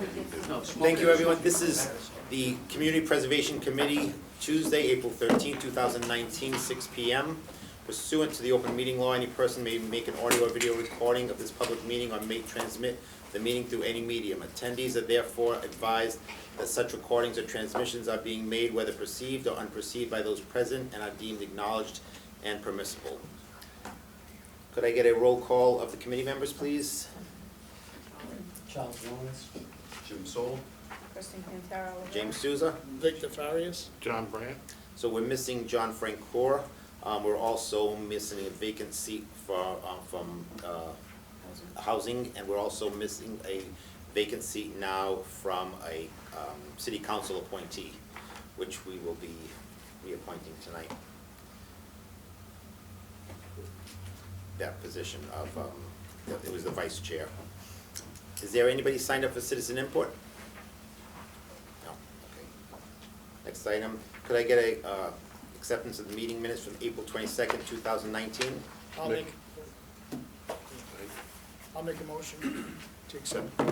Thank you, everyone. This is the Community Preservation Committee, Tuesday, April 13, 2019, 6 p.m. Pursuant to the open meeting law, any person may make an audio or video recording of this public meeting or may transmit the meeting through any medium. Attendees are therefore advised that such recordings or transmissions are being made, whether perceived or unperceived, by those present and are deemed acknowledged and permissible. Could I get a roll call of the committee members, please? Charles Lawrence. Jim Soul. Kristen Cantara. James Souza. Victor Farias. John Brandt. So we're missing John Frank Core. We're also missing a vacant seat from housing, and we're also missing a vacant seat now from a city council appointee, which we will be reappointing tonight. That position of, it was the vice chair. Is there anybody signed up for citizen input? No, okay. Next item, could I get a acceptance of the meeting minutes from April 22nd, 2019? I'll make a motion to accept the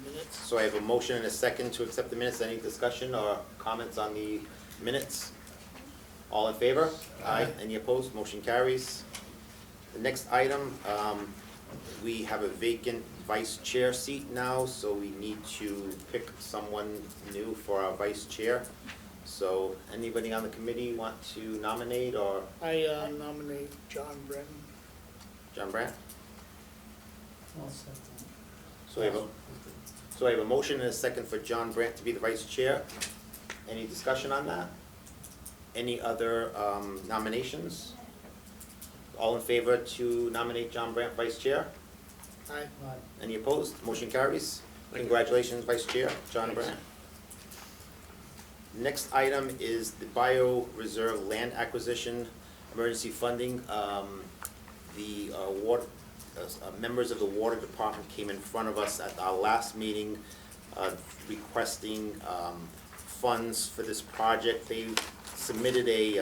minutes. So I have a motion and a second to accept the minutes. Any discussion or comments on the minutes? All in favor? Aye. Any opposed? Motion carries. The next item, we have a vacant vice chair seat now, so we need to pick someone new for our vice chair. So anybody on the committee want to nominate, or I nominate John Brennan. John Brandt? I'll second. So I have a motion and a second for John Brandt to be the vice chair. Any discussion on that? Any other nominations? All in favor to nominate John Brandt vice chair? Aye. Aye. Any opposed? Motion carries. Congratulations, Vice Chair John Brandt. Next item is the Bio-Reserve Land Acquisition Emergency Funding. The members of the Water Department came in front of us at our last meeting requesting funds for this project. They submitted a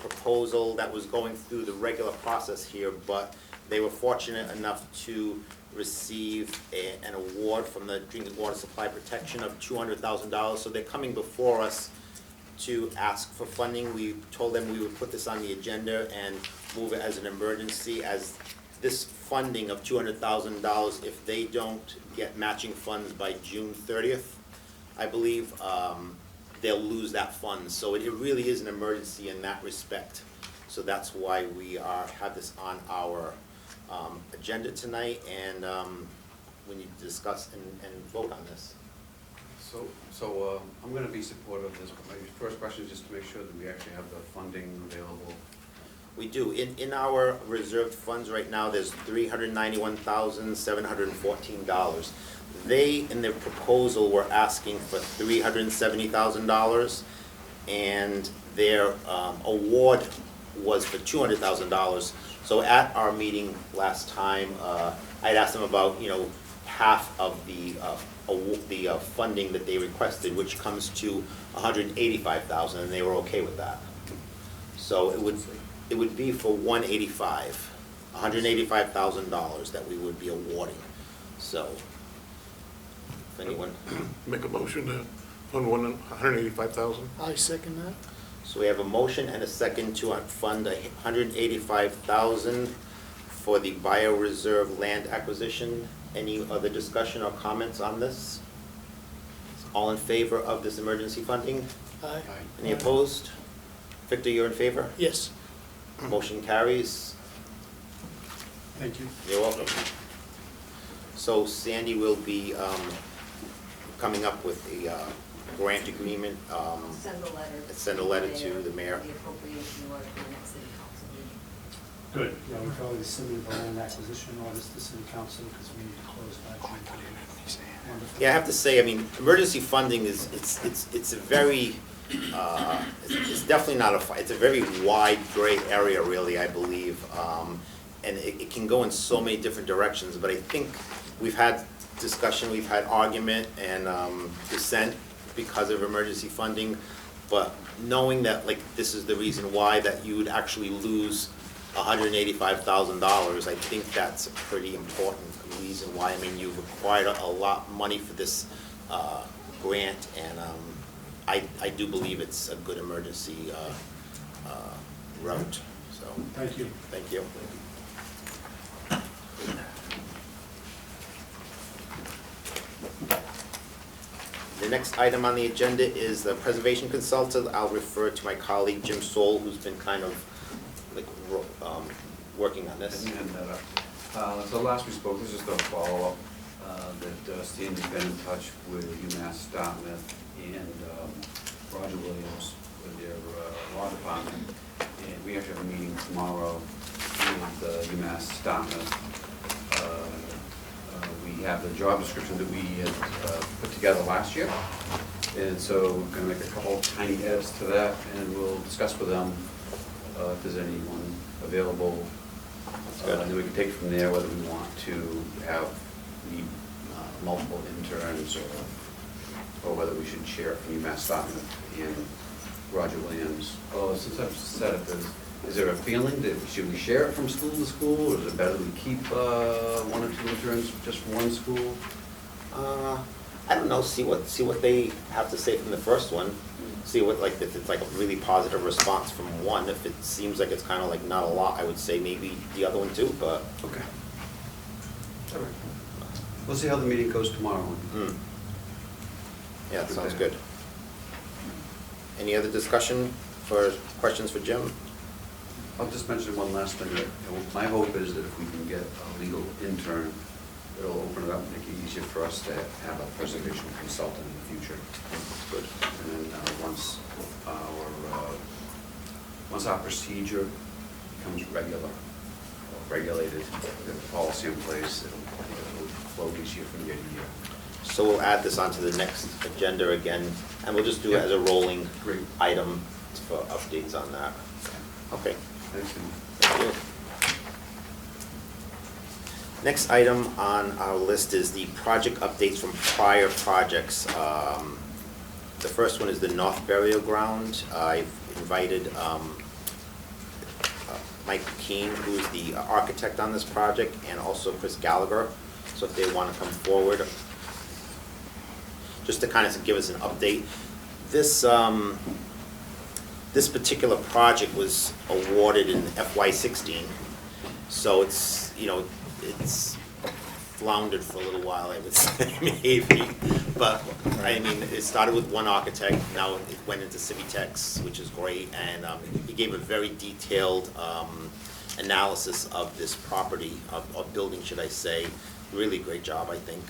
proposal that was going through the regular process here, but they were fortunate enough to receive an award from the Drinking Water Supply Protection of $200,000. So they're coming before us to ask for funding. We told them we would put this on the agenda and move it as an emergency, as this funding of $200,000, if they don't get matching funds by June 30th, I believe, they'll lose that fund. So it really is an emergency in that respect. So that's why we have this on our agenda tonight, and we need to discuss and vote on this. So I'm going to be supportive of this, but my first question is just to make sure that we actually have the funding available. We do. In our reserved funds right now, there's $391,714. They, in their proposal, were asking for $370,000, and their award was for $200,000. So at our meeting last time, I'd asked them about, half of the funding that they requested, which comes to $185,000, and they were okay with that. So it would be for $185,000 that we would be awarding. So if anyone. Make a motion to fund $185,000. I second that. So we have a motion and a second to fund $185,000 for the Bio-Reserve Land Acquisition. Any other discussion or comments on this? All in favor of this emergency funding? Aye. Any opposed? Victor, you're in favor? Yes. Motion carries. Thank you. You're welcome. So Sandy will be coming up with a grant agreement. Send a letter to the mayor. The appropriation order for the next city council meeting. Good. Yeah, we've already submitted the land acquisition orders to city council because we need to close by June 30th. Wonderful. Yeah, I have to say, I mean, emergency funding is, it's a very, it's definitely not it's a very wide gray area, really, I believe. And it can go in so many different directions, but I think we've had discussion, we've had argument and dissent because of emergency funding, but knowing that, like, this is the reason why, that you would actually lose $185,000, I think that's a pretty important reason why. I mean, you've acquired a lot of money for this grant, and I do believe it's a good emergency route, so. Thank you. Thank you. The next item on the agenda is the preservation consultant. I'll refer to my colleague Jim Soul, who's been kind of like working on this. So last we spoke, this is the follow-up, that Stanley's been in touch with UMass Dartmouth and Roger Williams with their law department. And we actually have a meeting tomorrow with UMass Dartmouth. We have the job description that we had put together last year. And so we're gonna make a couple tiny edits to that, and we'll discuss with them if there's anyone available. And then we can take from there whether we want to have multiple interns or whether we should share it from UMass Dartmouth and Roger Williams. Oh, since I've said it, is there a feeling that should we share it from school to school, or is it better we keep one or two interns just from one school? I don't know, see what they have to say from the first one. See what, like, if it's like a really positive response from one. If it seems like it's kind of like not a lot, I would say maybe the other one too, but. Okay. All right. We'll see how the meeting goes tomorrow. Yeah, that sounds good. Any other discussion for, questions for Jim? I'll just mention one last thing. My hope is that if we can get a legal intern, it'll open it up and make it easier for us to have a preservation consultant in the future. Good. And then once our procedure becomes regulated, we have a policy in place, it'll flow easier from year to year. So we'll add this onto the next agenda again, and we'll just do it as a rolling Great. item for updates on that. Okay. Thanks, Steve. Thank you. Next item on our list is the project updates from prior projects. The first one is the North Burial Ground. I've invited Mike Keane, who's the architect on this project, and also Chris Gallagher. So if they want to come forward, just to kind of give us an update. This particular project was awarded in FY16, so it's, you know, it's floundered for a little while, I would say, maybe. But, I mean, it started with one architect, now it went into Civitex, which is great, and he gave a very detailed analysis of this property, of building, should I say. Really great job, I think.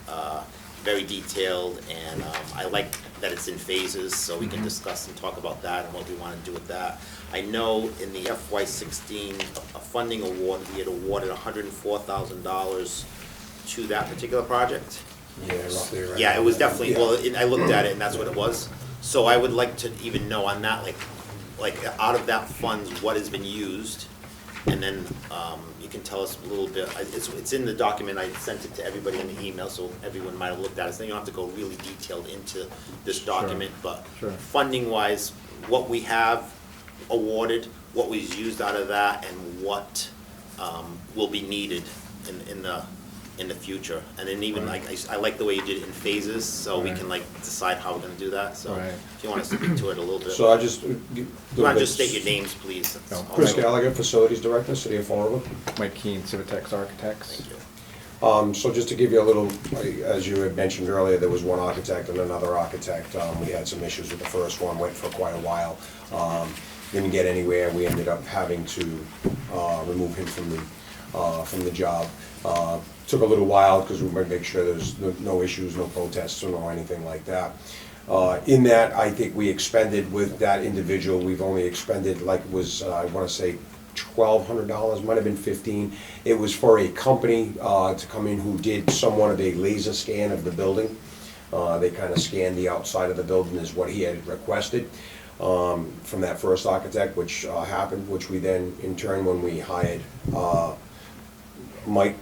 Very detailed, and I like that it's in phases, so we can discuss and talk about that and what we want to do with that. I know in the FY16 a funding award, we had awarded $104,000 to that particular project. Yeah, roughly right. Yeah, it was definitely, Yeah. well, I looked at it and that's what it was. So I would like to even know on that, like out of that funds, what has been used, and then you can tell us a little bit. It's in the document. I sent it to everybody in the email, so everyone might have looked at it. So you don't have to go really detailed into this document, but funding-wise, what we have awarded, what was used out of that, and what will be needed in the future. And then even like I like the way you did it in phases, so we can like decide how we're going to do that. So if you want to speak to it a little bit. So I just. You want to just state your names, please? No. Chris Gallagher, Facilities Director, City of Fall River. Mike Keane, Civitex Architects. Thank you. So just to give you a little, as you had mentioned earlier, there was one architect and another architect. We had some issues with the first one, went for quite a while. Didn't get anywhere. We ended up having to remove him from the job. Took a little while because we wanted to make sure there's no issues, no protests, or no anything like that. In that, I think we expended with that individual, we've only expended, like it was, I want to say $1,200, might have been $1,500. It was for a company to come in who did somewhat of a laser scan of the building. They kind of scanned the outside of the building is what he had requested from that first architect, which happened, which we then, in turn, when we hired Mike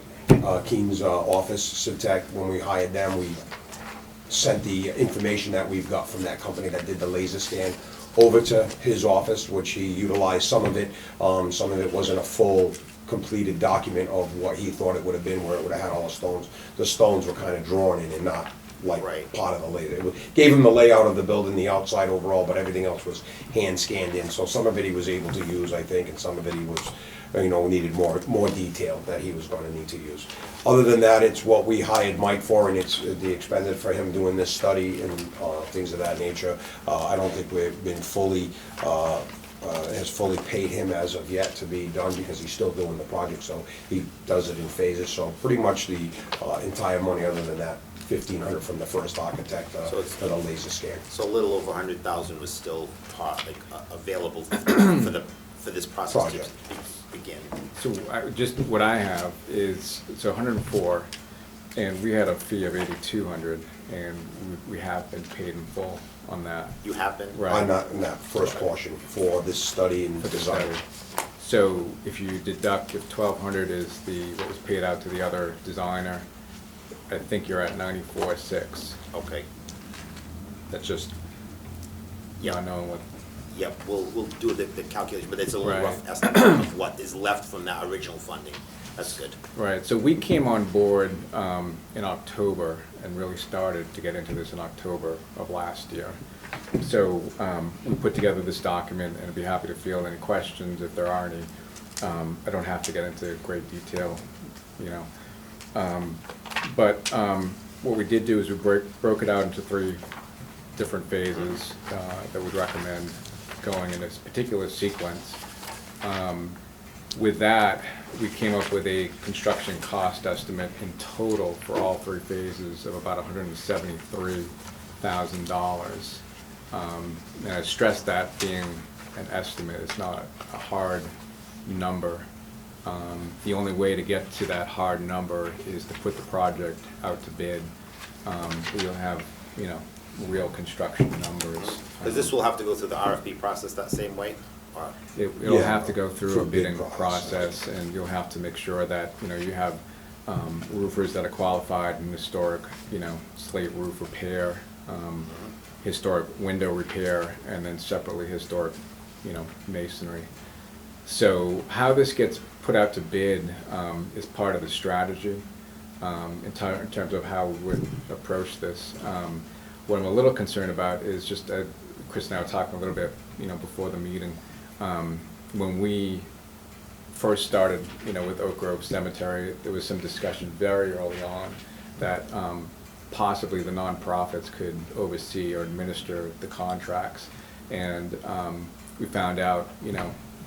Keane's office, Civitec, when we hired them, we sent the information that we've got from that company that did the laser scan over to his office, which he utilized some of it. Some of it wasn't a full completed document of what he thought it would have been, where it would have had all the stones. The stones were kind of drawn in and not like Right. part of the layout. Gave him the layout of the building, the outside overall, but everything else was hand scanned in. So some of it he was able to use, I think, and some of it he was, needed more detail that he was gonna need to use. Other than that, it's what we hired Mike for, and it's the expended for him doing this study and things of that nature. I don't think we've been fully, has fully paid him as of yet to be done, because he's still doing the project, so he does it in phases. So pretty much the entire money, other than that $1,500 from the first architect So it's- for the laser scan. So a little over 100,000 was still available for this process to Project. begin. So just what I have is, so 104, and we had a fee of 8,200, and we have been paid in full on that. You have been? Right. On that first portion for this study and for the design. study. So if you deduct, if 1,200 is what was paid out to the other designer, I think you're at 94,600. Okay. That's just Yeah. not knowing what. Yep, we'll do the calculation, but it's a little Right. rough estimate of what is left from that original funding. That's good. Right, so we came on board in October and really started to get into this in October of last year. So we put together this document, and I'd be happy to field any questions if there are any. I don't have to get into great detail, But what we did do is we broke it out into 3 different phases that we'd recommend going in this particular sequence. With that, we came up with a construction cost estimate in total for all 3 phases of about $173,000. And I stress that being an estimate, it's not a hard number. The only way to get to that hard number is to put the project out to bid. We'll have, real construction numbers. Because this will have to go through the RFP process that same way? Or- It'll Yeah, have to go through through a a bid bidding process, and you'll have to make sure that, you have roofers that are qualified in historic, slate roof repair, historic window repair, and then separately historic, masonry. So how this gets put out to bid is part of the strategy in terms of how we would approach this. What I'm a little concerned about is just, Chris and I were talking a little bit, before the meeting. When we first started, with Oak Grove Cemetery, there was some discussion very early on that possibly the nonprofits could oversee or administer the contracts. And we found out,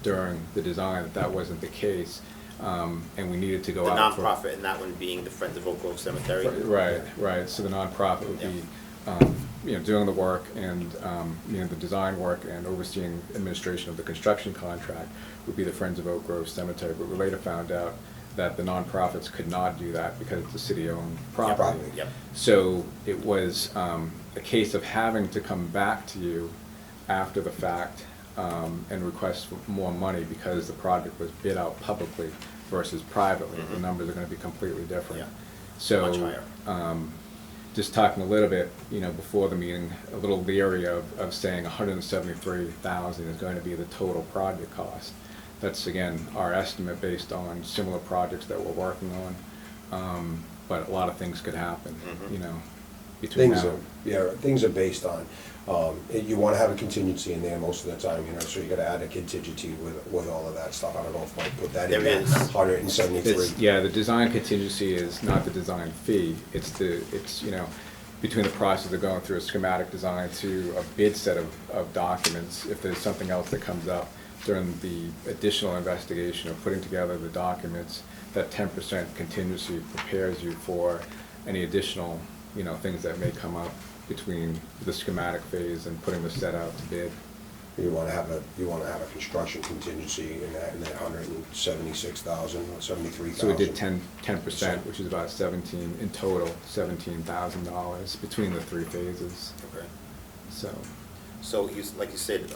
during the design that wasn't the case, and we needed to go The out for. nonprofit, and that one being the Friends of Oak Grove Cemetery? Right, so the nonprofit would be, doing the work and, the design work and overseeing administration of the construction contract would be the Friends of Oak Grove Cemetery. But we later found out that the nonprofits could not do that because it's a city-owned property. Yep. So it was a case of having to come back to you after the fact and request for more money because the project was bid out publicly versus privately. The numbers are going to be completely different. Yeah. So, Much higher. just talking a little bit, before the meeting, a little leery of saying 173,000 is going to be the total project cost. That's, again, our estimate based on similar projects that we're working on. But a lot of things could happen, between Things now. things are based on, you wanna have a contingency in there most of the time, so you gotta add a contingency with all of that stuff. I don't know if Mike put that in There there. is. 173. Yeah, the design contingency is not the design fee, it's between the process of going through a schematic design to a bid set of documents, if there's something else that comes up during the additional investigation of putting together the documents, that 10% contingency prepares you for any additional, things that may come up between the schematic phase and putting the set out to bid. You wanna have a construction contingency in that 176,000, or 73,000. So we did 10%, which is about in total, $17,000 between the 3 phases. Okay. So, So like you said,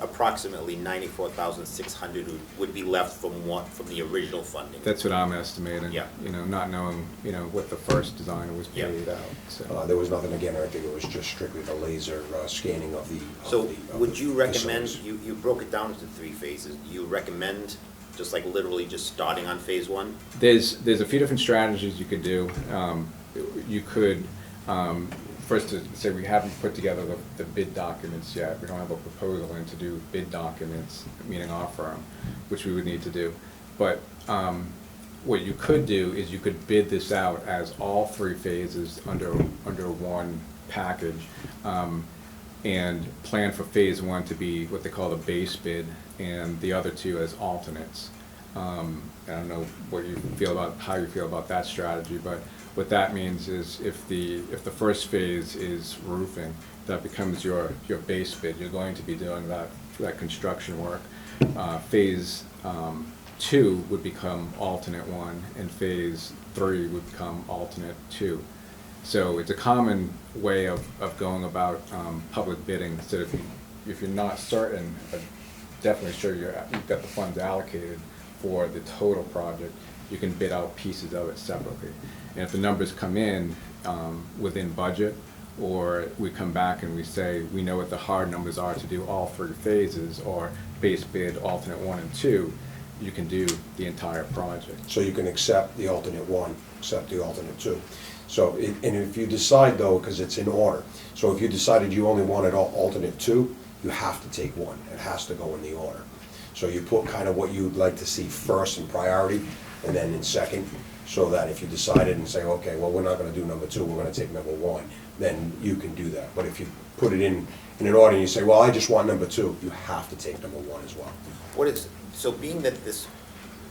approximately 94,600 would be left from the original funding. That's what I'm estimating. Yeah. You know, not knowing, you know, what the first designer was Yeah. paid out, so. There was nothing, again, I think it was just strictly the laser scanning of the. So would you recommend, facilities. you broke it down into 3 phases, you recommend just like literally just starting on phase 1? There's a few different strategies you could do. You could, first to say we haven't put together the bid documents yet. We don't have a proposal in to do bid documents, meaning our firm, which we would need to do. But what you could do is you could bid this out as all 3 phases under one package, and plan for phase 1 to be what they call the base bid, and the other 2 as alternates. I don't know how you feel about that strategy, but what that means is if the first phase is roofing, that becomes your base bid. You're going to be doing that construction work. Phase 2 would become alternate 1, and phase 3 would become alternate 2. So it's a common way of going about public bidding. So if you're not certain, but definitely sure you've got the funds allocated for the total project, you can bid out pieces of it separately. And if the numbers come in within budget, or we come back and we say, we know what the hard numbers are to do all 3 phases, or base bid alternate 1 and 2, you can do the entire project. So you can accept the alternate 1, accept the alternate 2. So, and if you decide though, because it's in order, so if you decided you only wanted alternate 2, you have to take 1. It has to go in the order. So you put kind of what you'd like to see first in priority, and then in second, so that if you decided and say, okay, well, we're not gonna do number 2, we're gonna take number 1, then you can do that. But if you put it in an order and you say, well, I just want number 2, you have to take number 1 as well. So being that this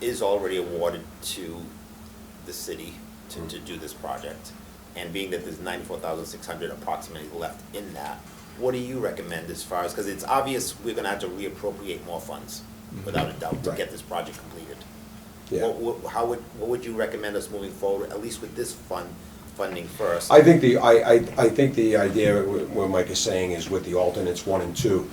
is already awarded to the city to do this project, and being that there's 94,600 approximately left in that, what do you recommend as far as, because it's obvious we're gonna have to reappropriate more funds, without a doubt, to Right. get this project completed. Yeah. What would you recommend us moving forward, at least with this funding first? I think the idea, what Mike is saying, is with the alternates 1 and 2,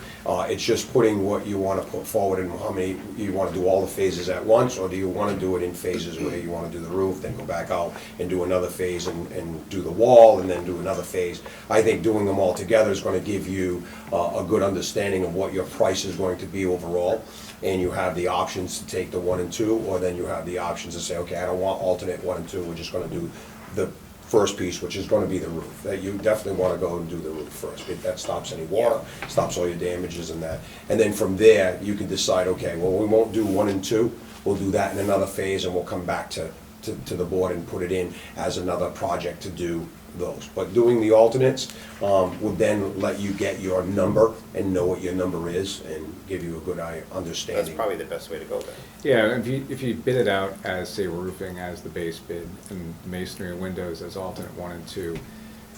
it's just putting what you want to put forward and how many, you want to do all the phases at once, or do you want to do it in phases where you want to do the roof, then go back out and do another phase and do the wall, and then do another phase. I think doing them all together is going to give you a good understanding of what your price is going to be overall, and you have the options to take the 1 and 2, or then you have the options to say, okay, I don't want alternate 1 and 2, we're just going to do the first piece, which is going to be the roof. That you definitely want to go and do the roof first. That stops any water, stops all your damages and that. And then from there, you can decide, okay, well, we won't do 1 and 2, we'll do that in another phase, and we'll come back to the board and put it in as another project to do those. But doing the alternates would then let you get your number and know what your number is, and give you a good understanding. That's probably the best way to go then. Yeah, if you bid it out as, say, roofing as the base bid, and masonry and windows as alternate 1 and 2,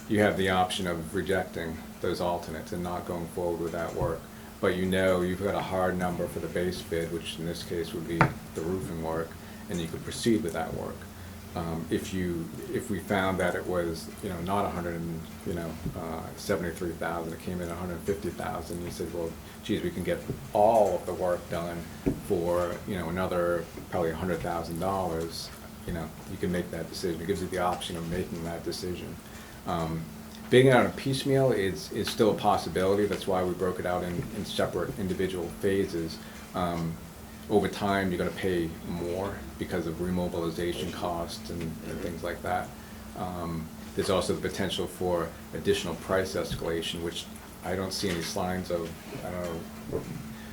you have the option of rejecting those alternates and not going forward with that work. But you know you've got a hard number for the base bid, which in this case would be the roofing work, and you could proceed with that work. If we found that it was, not 73,000, it came in 150,000, you said, well, geez, we can get all of the work done for, another probably $100,000, you can make that decision. It gives you the option of making that decision. Bidding out on piecemeal is still a possibility. That's why we broke it out in separate individual phases. Over time, you're going to pay more because of remobilization costs and things like that. There's also the potential for additional price escalation, which I don't see any signs of.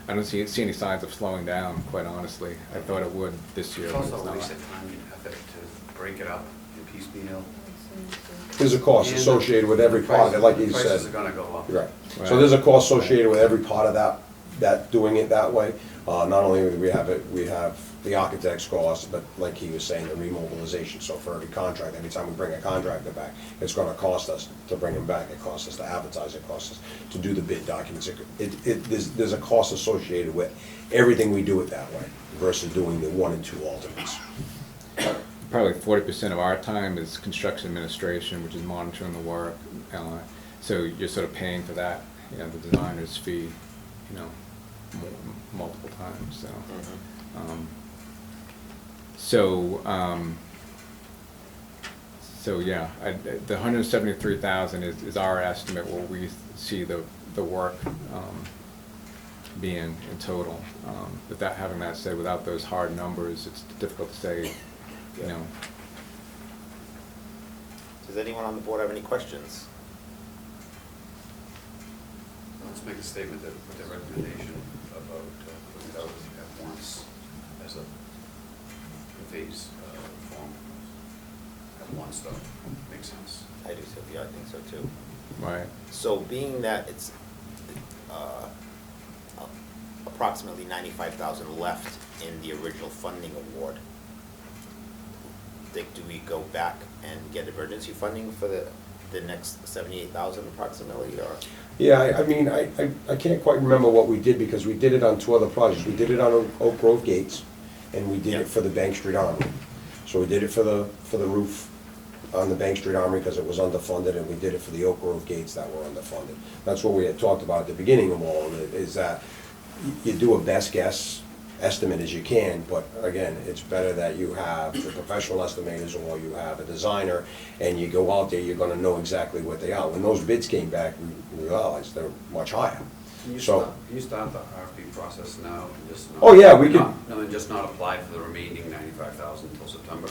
I don't see any signs of slowing down, quite honestly. I thought it would this year. It's but it's also a not. waste of time and effort to break it up in piecemeal. There's a cost associated with every part of it, like you said. Prices are gonna go up. Right. Right. So there's a cost associated with every part of that doing it that way. Not only do we have the architect's cost, but like he was saying, the remobilization. So for every contract, every time we bring a contractor back, it's gonna cost us to bring him back. It costs us to advertise, it costs us to do the bid documents. There's a cost associated with everything we do it that way versus doing the 1 and 2 alternates. Probably 40% of our time is construction administration, which is monitoring the work. So you're sort of paying for that you know, the designer's fee, you know, multiple times, so. Mhm. So, yeah, the 173,000 is our estimate where we see the work being in total. But having that said, without those hard numbers, it's difficult to say, you know. Does anyone on the board have any questions? Let's make a statement that with the recommendation about putting it out at once as a phase form. At once, though, makes sense. I do, Sylvia, I think so too. Right. So being that it's approximately 95,000 left in the original funding award, Dick, do we go back and get emergency funding for the next 78,000 approximately, or? Yeah, I mean, I can't quite remember what we did, because we did it on two other projects. We did it on Oak Grove Gates, and we did Yeah. it for the Bank Street Armory. So we did it for the roof on the Bank Street Armory because it was underfunded, and we did it for the Oak Grove Gates that were underfunded. That's what we had talked about at the beginning of all of it, is that you do a best guess estimate as you can, but again, it's better that you have the professional estimators or you have a designer, and you go out there, you're gonna know exactly what they are. When those bids came back, we realized they're much higher. Can you So- start the RFP process now and just not? Oh, yeah, we could- No, and just not apply for the remaining 95,000 until September?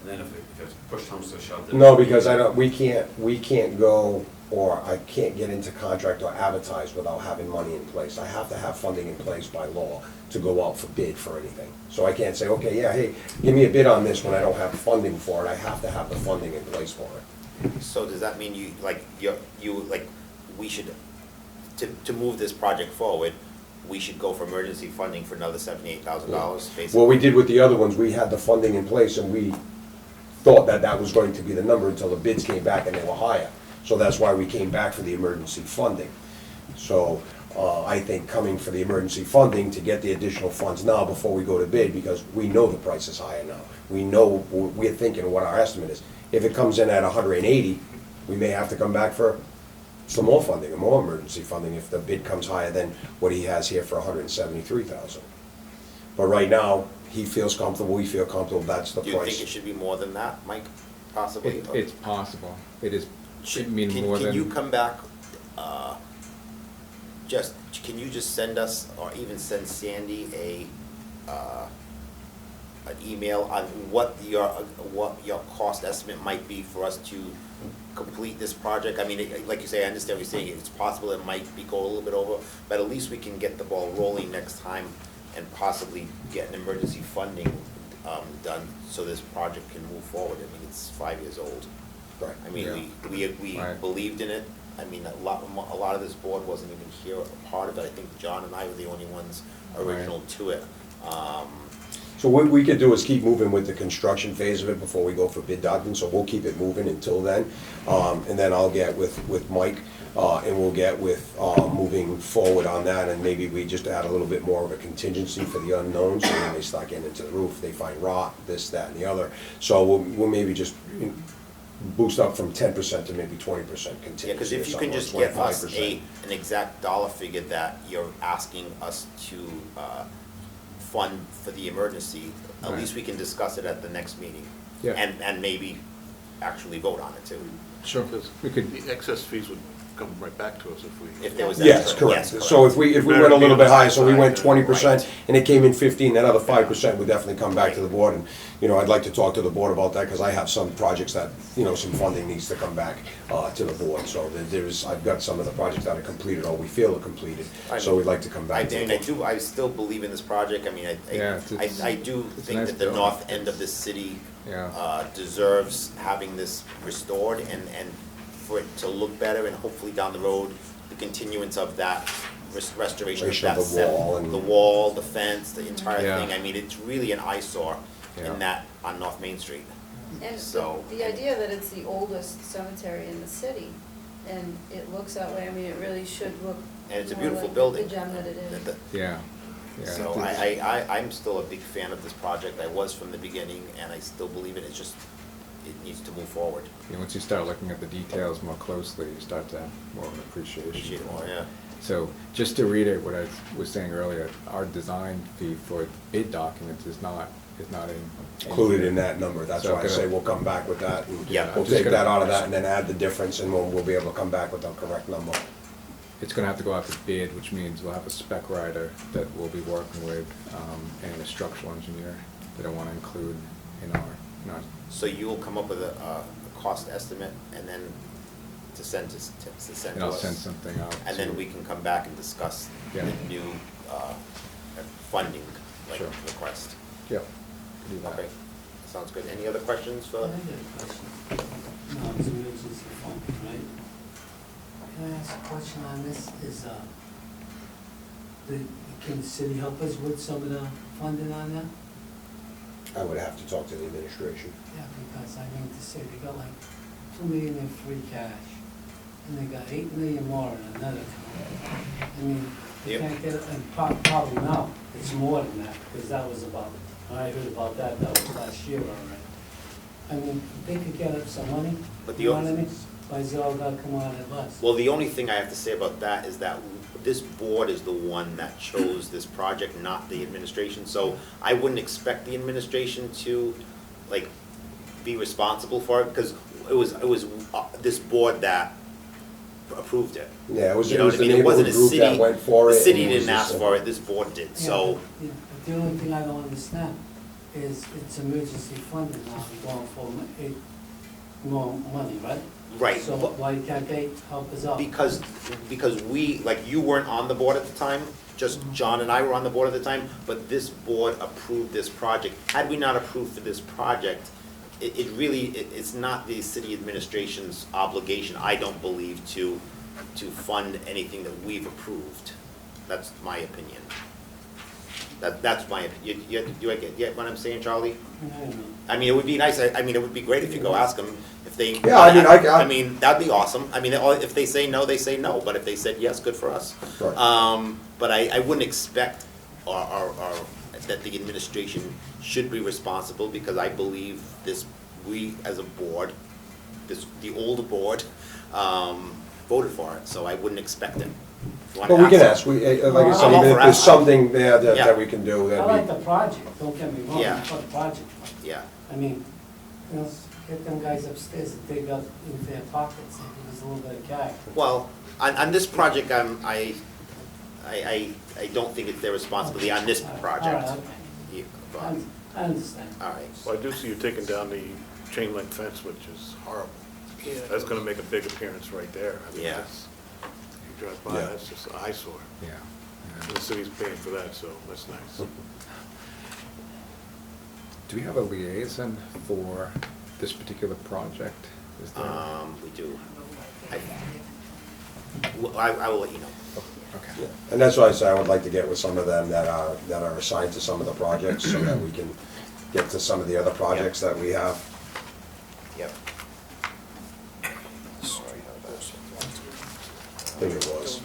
And then if push comes to shove. then- No, because we can't go, or I can't get into contract or advertise without having money in place. I have to have funding in place by law to go out for bid for anything. So I can't say, okay, yeah, hey, give me a bid on this when I don't have funding for it. I have to have the funding in place for it. So does that mean we should, to move this project forward, we should go for emergency funding for another $78,000, basically? What we did with the other ones, we had the funding in place, and we thought that that was going to be the number until the bids came back and they were higher. So that's why we came back for the emergency funding. So I think coming for the emergency funding to get the additional funds now before we go to bid, because we know the price is higher now. We know, we're thinking what our estimate is. If it comes in at 180, we may have to come back for some more funding, or more emergency funding, if the bid comes higher than what he has here for 173,000. But right now, he feels comfortable, we feel comfortable, that's the Do you think it price. should be more than that, Mike, possibly? It's possible. It is, Should, I mean, can, more can than. you come back, can you just send us, or even send Sandy an email on what your cost estimate might be for us to complete this project? I mean, like you say, I understand what you're saying, it's possible it might go a little bit over, but at least we can get the ball rolling next time and possibly get an emergency funding done so this project can move forward. I mean, it's 5 years old. Right. I mean, Yeah. we Right. believed in it. I mean, a lot of this board wasn't even here, a part of it. I think John and I were the only ones original to it. So what we could do is keep moving with the construction phase of it before we go for bid documents, so we'll keep it moving until then. And then I'll get with Mike, and we'll get with, moving forward on that, and maybe we just add a little bit more of a contingency for the unknowns, so when they start getting into the roof, they find rot, this, that, and the other. So we'll maybe just boost up from 10% to maybe 20% contingency. Yeah, because if or you can something, or just give us 25%. an exact dollar figure that you're asking us to fund for the emergency, at Right. least we can discuss it at the next meeting. Yeah. And maybe actually vote on it too. Sure. Because We could, the excess fees would come right back to us if we. If there was Yes, extra, correct. yes, So if we Better went a to be little on bit the higher, high so we side went than 20%, right. and it came in 15, that other 5% would definitely come back to the board, and, I'd like to talk to the board about that, because I have some projects that, some funding needs to come back, to the board, so I've got some of the projects that are completed, or we feel are completed, so we'd like to come back to the board. I still believe in this project. I mean, Yeah, I do it's a think nice that the building. north end of the city Yeah. deserves having this restored and for it to look better, and hopefully down the road, the continuance of that restoration of Restoration of that the set. wall and- The wall, the fence, the entire Yeah. thing. I mean, it's really an eyesore Yeah. in that, on North Main Street. And So- the idea that it's the oldest cemetery in the city, and it looks that way, I mean, it really should look And it's a more beautiful like building. the gem that it is. yeah. Yeah. So I'm still a big fan of this project. I was from the beginning, and I still believe in it. It's just, it needs to move forward. You know, once you start looking at the details more closely, you start to have more of an appreciation. Appreciate it more, yeah. So, just to reiterate what I was saying earlier, our design fee for bid documents is not Included in that number, that's So why I gonna- say we'll come back with that, and Yeah. we'll Just take gonna- that out of that and then add the difference, and we'll be able to come back with the correct number. It's gonna have to go out to bid, which means we'll have a spec writer that we'll be working with, and a structural engineer that I wanna include in our, So you will come up with a cost estimate and then to send to send and to I'll us? send something out. And then to- we can come back and discuss the Yeah. new funding like, Sure. request. Yep, do that. Okay, sounds good. Any other questions I for? got a question. No, it's emergency fund, right? Can I ask a question on this? Can the city help us with some of the funding on that? I would have to talk to the administration. Yeah, because I mean to say, they got like 2 million in free cash, and they got 8 million more in another account. I mean, they Yep. can't get it, and probably now, it's more than that, because that was about, when I heard about that, that was last year already. I mean, they could get up some money, But the you know what I only- mean? Why is it all gotta come out at once? Well, the only thing I have to say about that is that this board is the one that chose this project, not the administration. So I wouldn't expect the administration to, like, be responsible for it, because it was this board that approved it. Yeah, it was You know what I the mean? It wasn't neighborhood a group that city, went for it. the city and it was didn't ask just- for it, this board did, Yeah, so. but the only thing I don't understand is it's emergency funding now, going for more money, right? Right, So but- why can't they help us out? Because we, like, you weren't on the board at the time, just John and I were on the board at the time, but this board approved this project. Had we not approved for this project, it really, it's not the city administration's obligation, I don't believe, to fund anything that we've approved. That's my opinion. That's my opinion. You get what I'm saying, Charlie? I don't know. I mean, it would be nice, I mean, it would be great if you go ask them if they. Yeah, I mean, I- I mean, that'd be awesome. I mean, if they say no, they say no, but if they said yes, good for us. Right. But I wouldn't expect, or that the administration should be responsible, because I believe we as a board, the old board, voted for it, so I wouldn't expect it. If you wanna But we can them- ask, like I I'm said, all even for if there's asking. something there Yeah. that we can do, I that'd like be. the project, don't get me wrong, Yeah. for the project. Yeah. I mean, you know, get them guys upstairs to dig up into their pockets, and give us a little bit of cash. Well, on this project, I don't think it's their responsibility on this All right, project. okay. Yeah, but- I understand. All right. Well, I do see you taking down the chain link fence, which is horrible. That's gonna make a big appearance right there. I mean, Yeah. that's, you drive by, Yeah. that's just an eyesore. Yeah. And the city's paying for that, so that's nice. Do we have a liaison for this particular project? Is there? We do. I will let you know. Okay. And that's why I say I would like to get with some of them that are assigned to some of the projects, so that we can get to some of the other projects that we have. Yep. I think it was.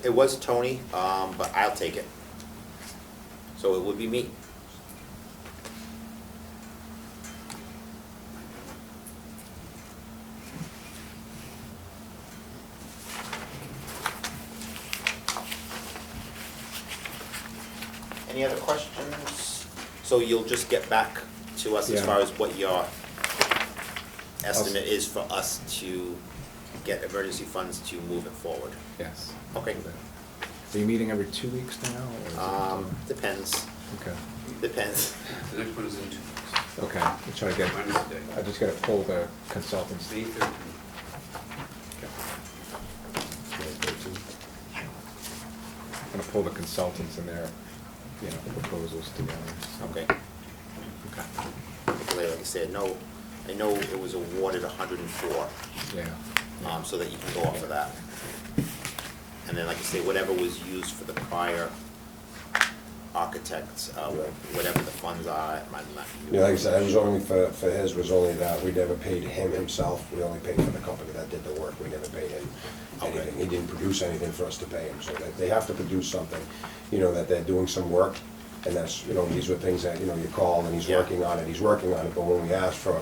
It was Tony, but I'll take it. So it would be me. Any other questions? So you'll just get back to us as Yeah. far as what your estimate is for us to get emergency funds to move it forward? Yes. Okay. Are you meeting every 2 weeks now? Or is it, Depends, okay. depends. The next one is in 2 weeks. Okay, I'm trying to get, Wednesday. I just gotta pull the consultants. May 13th. I'm gonna pull the consultants and their, proposals together. Okay. Okay. Like I said, no, I know it was awarded 104, Yeah. so that you can go off of that. And then, like I say, whatever was used for the prior architects, Right. whatever the funds are, I'm not. Yeah, like I said, it was only for his was only that, we never paid him himself, we only paid for the company that did the work, we never paid him anything. Okay. He didn't produce anything for us to pay him, so they have to produce something, that they're doing some work, and that's, these were things that, you call and he's Yeah. working on it, but when we asked for,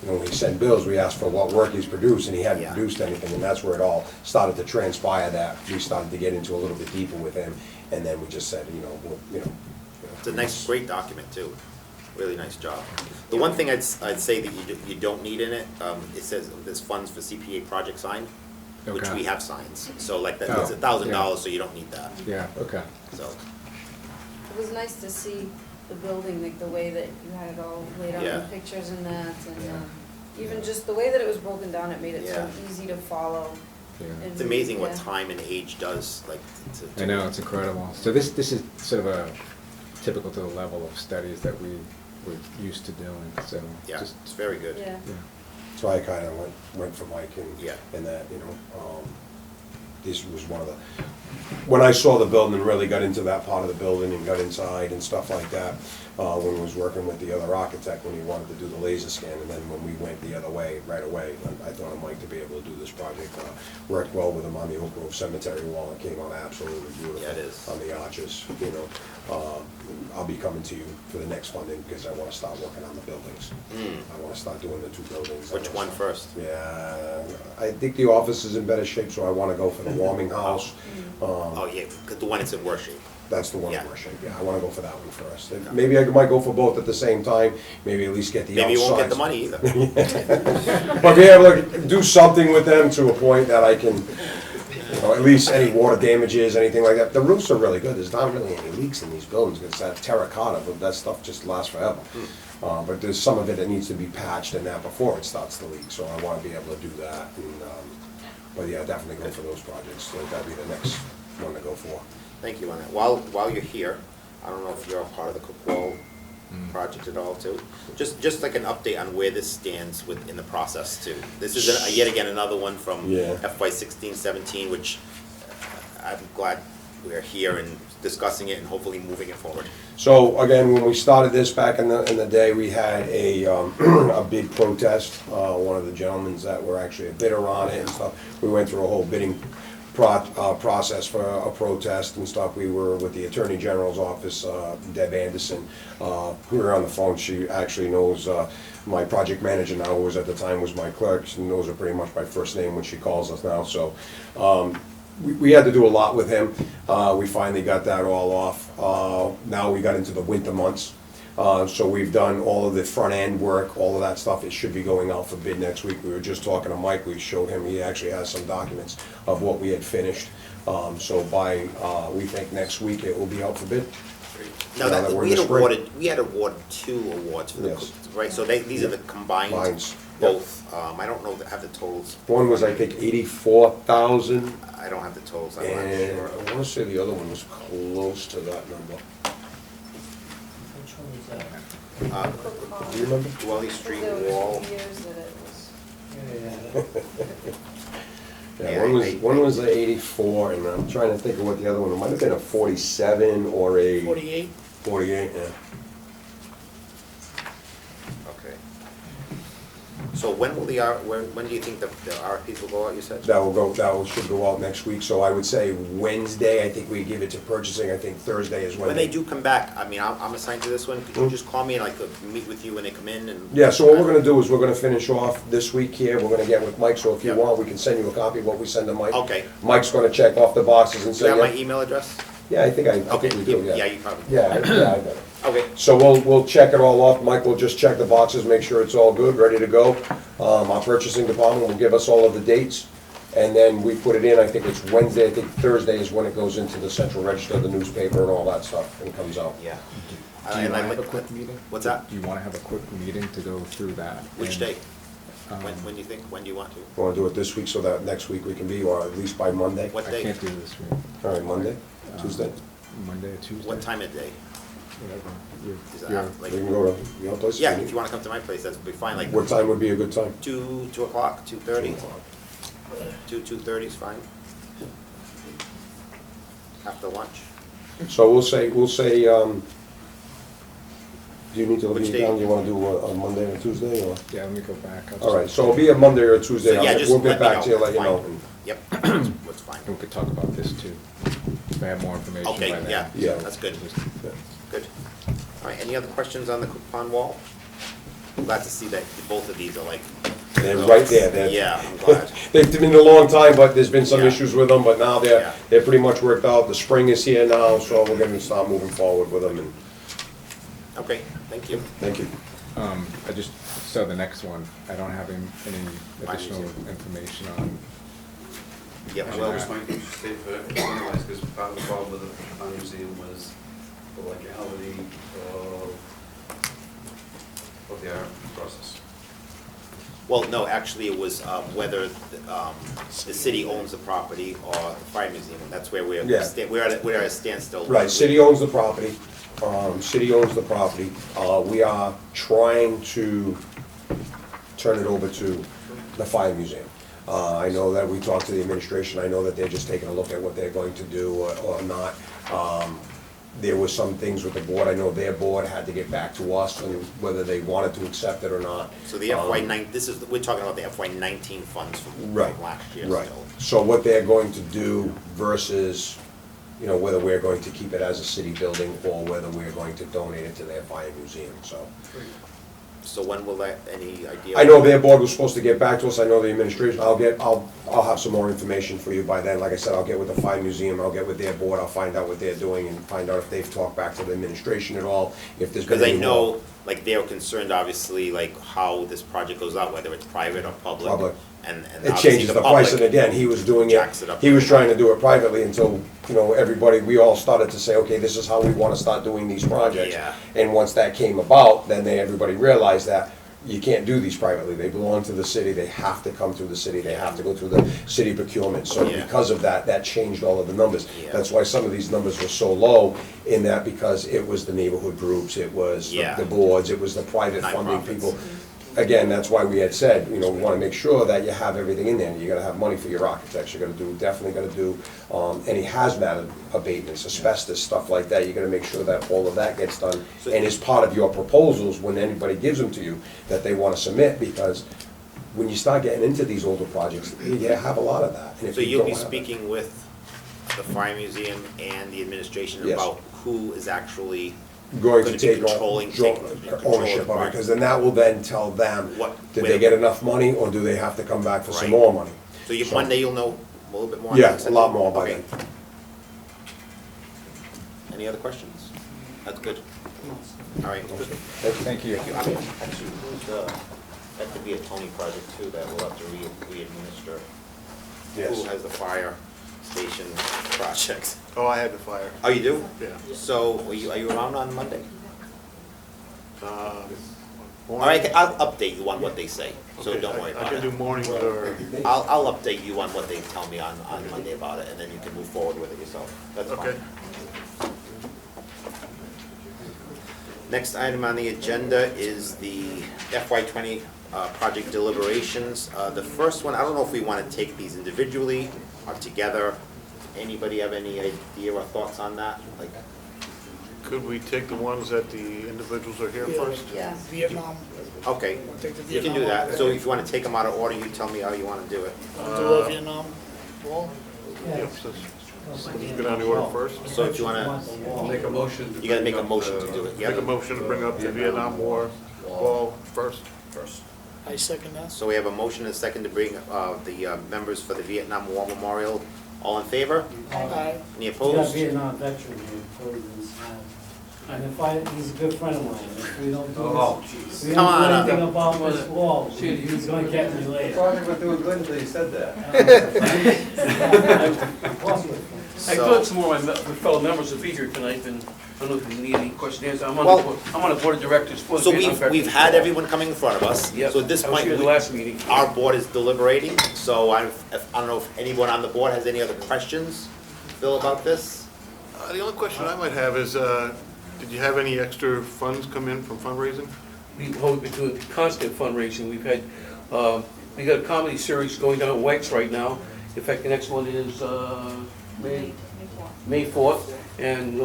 when we send bills, we asked for what work he's produced, and he hadn't Yeah. produced anything, and that's where it all started to transpire, that we started to get into a little bit deeper with him, and then we just said, It's a nice, great document too, really nice job. The one thing I'd say that you don't need in it, it says there's funds for CPA project sign, which Okay. we have signs, so like that, Oh, it's $1,000, yeah. so you don't need that, Yeah, okay. so. It was nice to see the building, like the way that you had it all laid out Yeah. in pictures and that, and even just the way that it was broken down, it made it so Yeah. easy to follow. Yeah. and It's amazing what yeah. time and age does, like, to. I know, it's incredible. So this is sort of a typical to the level of studies that we're used to doing, so. Yeah, just- it's very good. Yeah. Yeah. So I kinda went for Mike Yeah. and that, this was one of the, when I saw the building and really got into that part of the building and got inside and stuff like that, when we was working with the other architect, when he wanted to do the laser scan, and then when we went the other way, right away, I thought of Mike to be able to do this project. Worked well with him on the Oak Grove Cemetery wall, it came out absolutely beautiful. Yeah, it is. On the arches, I'll be coming to you for the next funding, because I wanna start working on the buildings. I wanna start doing the two buildings. Which one first? Yeah, I think the office is in better shape, so I wanna go for the warming house. Oh, yeah, 'cause the one that's in worse shape. That's the one in Yeah. worse shape, yeah, I wanna go for that one first. Maybe I might go for both at the same time, maybe at least get the outside. Maybe you won't get the money either. But be able to do something with them to a point that I can, at least any water damages, anything like that. The roofs are really good, there's not really any leaks in these buildings, it's that terracotta, but that stuff just lasts forever. But there's some of it that needs to be patched and that before it starts to leak, so I wanna be able to do that. And, but yeah, definitely go for those projects, so that'd be the next one to go for. Thank you on that. While you're here, I don't know if you're a part of the Cook Wall project at all too. Just like an update on where this stands in the process too. This is yet again another one from Yeah. FY 16-17, which I'm glad we're here and discussing it and hopefully moving it forward. So again, when we started this back in the day, we had a big protest. One of the gentlemen that were actually a bidder on it and stuff, we went through a whole bidding process for a protest and stuff. We were with the Attorney General's office, Deb Anderson. We were on the phone, she actually knows my project manager now, who was at the time was my clerk. She knows her pretty much by first name when she calls us now, so. We had to do a lot with him. We finally got that all off. Now we got into the winter months. So we've done all of the front end work, all of that stuff. It should be going out for bid next week. We were just talking to Mike, we showed him, he actually has some documents of what we had finished. So by, we think next week it will be out for bid. Now Now that we're we in the spring. had awarded 2 awards for the Yes. Cook, right? So these are the combined, Combines, yep. both. I don't know, have the totals. One was, I think, 84,000, I don't have the totals, I'm not and sure. I wanna say the other one was close to that number. Which one was that? Cook Hall. Do you remember? Dwelly Street There was Wall. years that it was. Yeah, Yeah, Yeah, one was a 84, and I'm trying to think of what the other one, it might have been a 47 or a 48? 48, yeah. Okay. So when will when do you think the RFPs will go out, you said? Should go out next week, so I would say Wednesday, I think we give it to purchasing, I think Thursday is when When they do come back, I mean, I'm assigned to this one, could you just call me and I could meet with you when they come in and? Yeah, so what we're gonna do is we're gonna finish off this week here, we're gonna get with Mike, so if you Yep. want, we can send you a copy of what we send to Mike. Okay. Mike's gonna check off the boxes and Do you say, have my yeah, email address? yeah, I think Okay, we do, yeah, yeah. you probably. Yeah, I got it. Okay, So we'll check it all off, Mike will just check the boxes, make sure it's all good, ready to go. Our purchasing department will give us all of the dates, and then we put it in, I think it's Wednesday, I think Thursday is when it goes into the central register, the newspaper and all that stuff, and comes out. yeah. Do you And want I'd to have a like- quick meeting? What's that? Do you want to have a quick meeting to go through that? Which And, day? um, When do you think, when do you want to? Wanna do it this week so that next week we can be, or at least by Monday? What I day? can't do this week. All right, Monday, Tuesday? Monday or Tuesday? What time of day? Whatever. Is You're- that like, We can go to your place? yeah, if you wanna come to my place, that'd be fine, like. What time would be a good time? 2 o'clock, 2:30? 2:30 is fine. After lunch. So we'll say, do you need to Which leave day? down, do you wanna do a Monday or Tuesday, or? Yeah, let me go back. I'll All right, just- so it'll be a Monday or a Tuesday, So, yeah, just we'll get let me back to you, know. let you know. Fine. Yep, that's fine. And we could talk about this too, if I have more information by Okay, then. yeah, Yeah. that's good, Yeah. good. All right, any other questions on the coupon wall? I'm glad to see that both of these are like. They're right there, they're. Yeah, I'm glad. They've been a long time, but there's been some Yeah. issues with them, but now Yeah. they're pretty much worked out. The spring is here now, so we're gonna start moving forward with them, and Okay, thank you. thank you. I just, so the next one, I don't have any additional Museum. information on. Yeah, Actually, well, I just might state for everyone, because part of the problem with the Fun Museum was the legality of the art process. well, no, actually, it was whether the city owns the property or the fire museum. That's where we're, Yeah. we're at a standstill. Right, city owns the property, city owns the property. We are trying to turn it over to the fire museum. I know that we talked to the administration, I know that they're just taking a look at what they're going to do or not. There were some things with the board, I know their board had to get back to us on whether they wanted to accept it or not. So the we're talking about the FY19 funds from Right, last year right. still. So what they're going to do versus, you know, whether we're going to keep it as a city building or whether we're going to donate it to their fire museum, so. So when will that, any idea? I know their board was supposed to get back to us, I know the administration, I'll have some more information for you by then. Like I said, I'll get with the fire museum, I'll get with their board, I'll find out what they're doing and find out if they've talked back to the administration at all, if there's been Because I any know, more. like, they're concerned, obviously, like, how this project goes out, whether it's private or public. Public. And It obviously changes the price, and public- again, he was doing it, jacks it up. he was trying to do it privately until, you know, everybody, we all started to say, okay, this is how we wanna start doing these projects. Yeah. And once that came about, then everybody realized that you can't do these privately, they belong to the city, they have to come through the city, they have to go through the city procurement. So Yeah. because of that, that changed all of the numbers. Yeah. That's why some of these numbers were so low, in that because it was the neighborhood groups, it was Yeah. the boards, it was the private funding Nonprofits. people. Again, that's why we had said, you know, we wanna make sure that you have everything in there, you gotta have money for your architects, you're gonna do, definitely gonna do, any hazmat abatements, asbestos, stuff like that, you're gonna make sure that all of that gets done. So- And as part of your proposals, when anybody gives them to you, that they wanna submit, because when you start getting into these older projects, you have a lot of that. And if So you you'll be don't have it- speaking with the fire museum and the administration Yes. about who is actually Going to be take controlling control control ownership the of it, project. because then that will then tell them, What- did wait. they get enough money, or do they have to come back for some Right. more money? So So- Monday you'll know a little bit more? on Yeah, that? a lot more by Okay. then. Any other questions? That's good. All right. good. Thank you. Actually, that could be a Tony project too, that we'll have to re-administer. Yes. Who has the fire station project? Oh, I had the fire. Oh, you do? Yeah. So, are you around on Monday? Morning. All right, I'll update you on what they say, so Okay, don't worry I about can do it. morning or, I'll update you on what they tell me on Monday about it, and then you can move forward with it yourself. That's fine. okay. Next item on the agenda is the FY20 project deliberations. The first one, I don't know if we want to take these individually or together. Anybody have any idea or thoughts on that? Like, Could we take the ones that the individuals are here first? Yeah. Vietnam, okay, take the you can do Vietnam that. So if you want to take them out of order, you tell me how you want to do it. Do a Vietnam wall. Yep, so let's go down the order first. So if you want to, I'll make a motion. you got to make a motion to do it. Make a Yeah. motion to bring up the Vietnam War wall first. I second that. So we have a motion and a second to bring the members for the Vietnam War Memorial. All in favor? Aye. Any We got opposed? Vietnam veteran here, Corrigan's, and he's a good friend of mine, if we don't do Oh, this, we Come don't on do up. anything about this wall, he's gonna get me later. Project was doing good until you said that. I So- thought some more of my fellow members would be here tonight, and I don't know if you need any questions. I'm on Well- the board, I'm on the board of directors for the So Vietnam we've Veterans had Wall. everyone coming in front of us. Yep. So at this I was point, here the last meeting. our board is deliberating, so I don't know if anyone on the board has any other questions, Phil, about this? The only question I might have is, did you have any extra funds come in from fundraising? We've been doing constant fundraising. We've had, we got a comedy series going down at White's right now. In fact, the next one is May 4th. And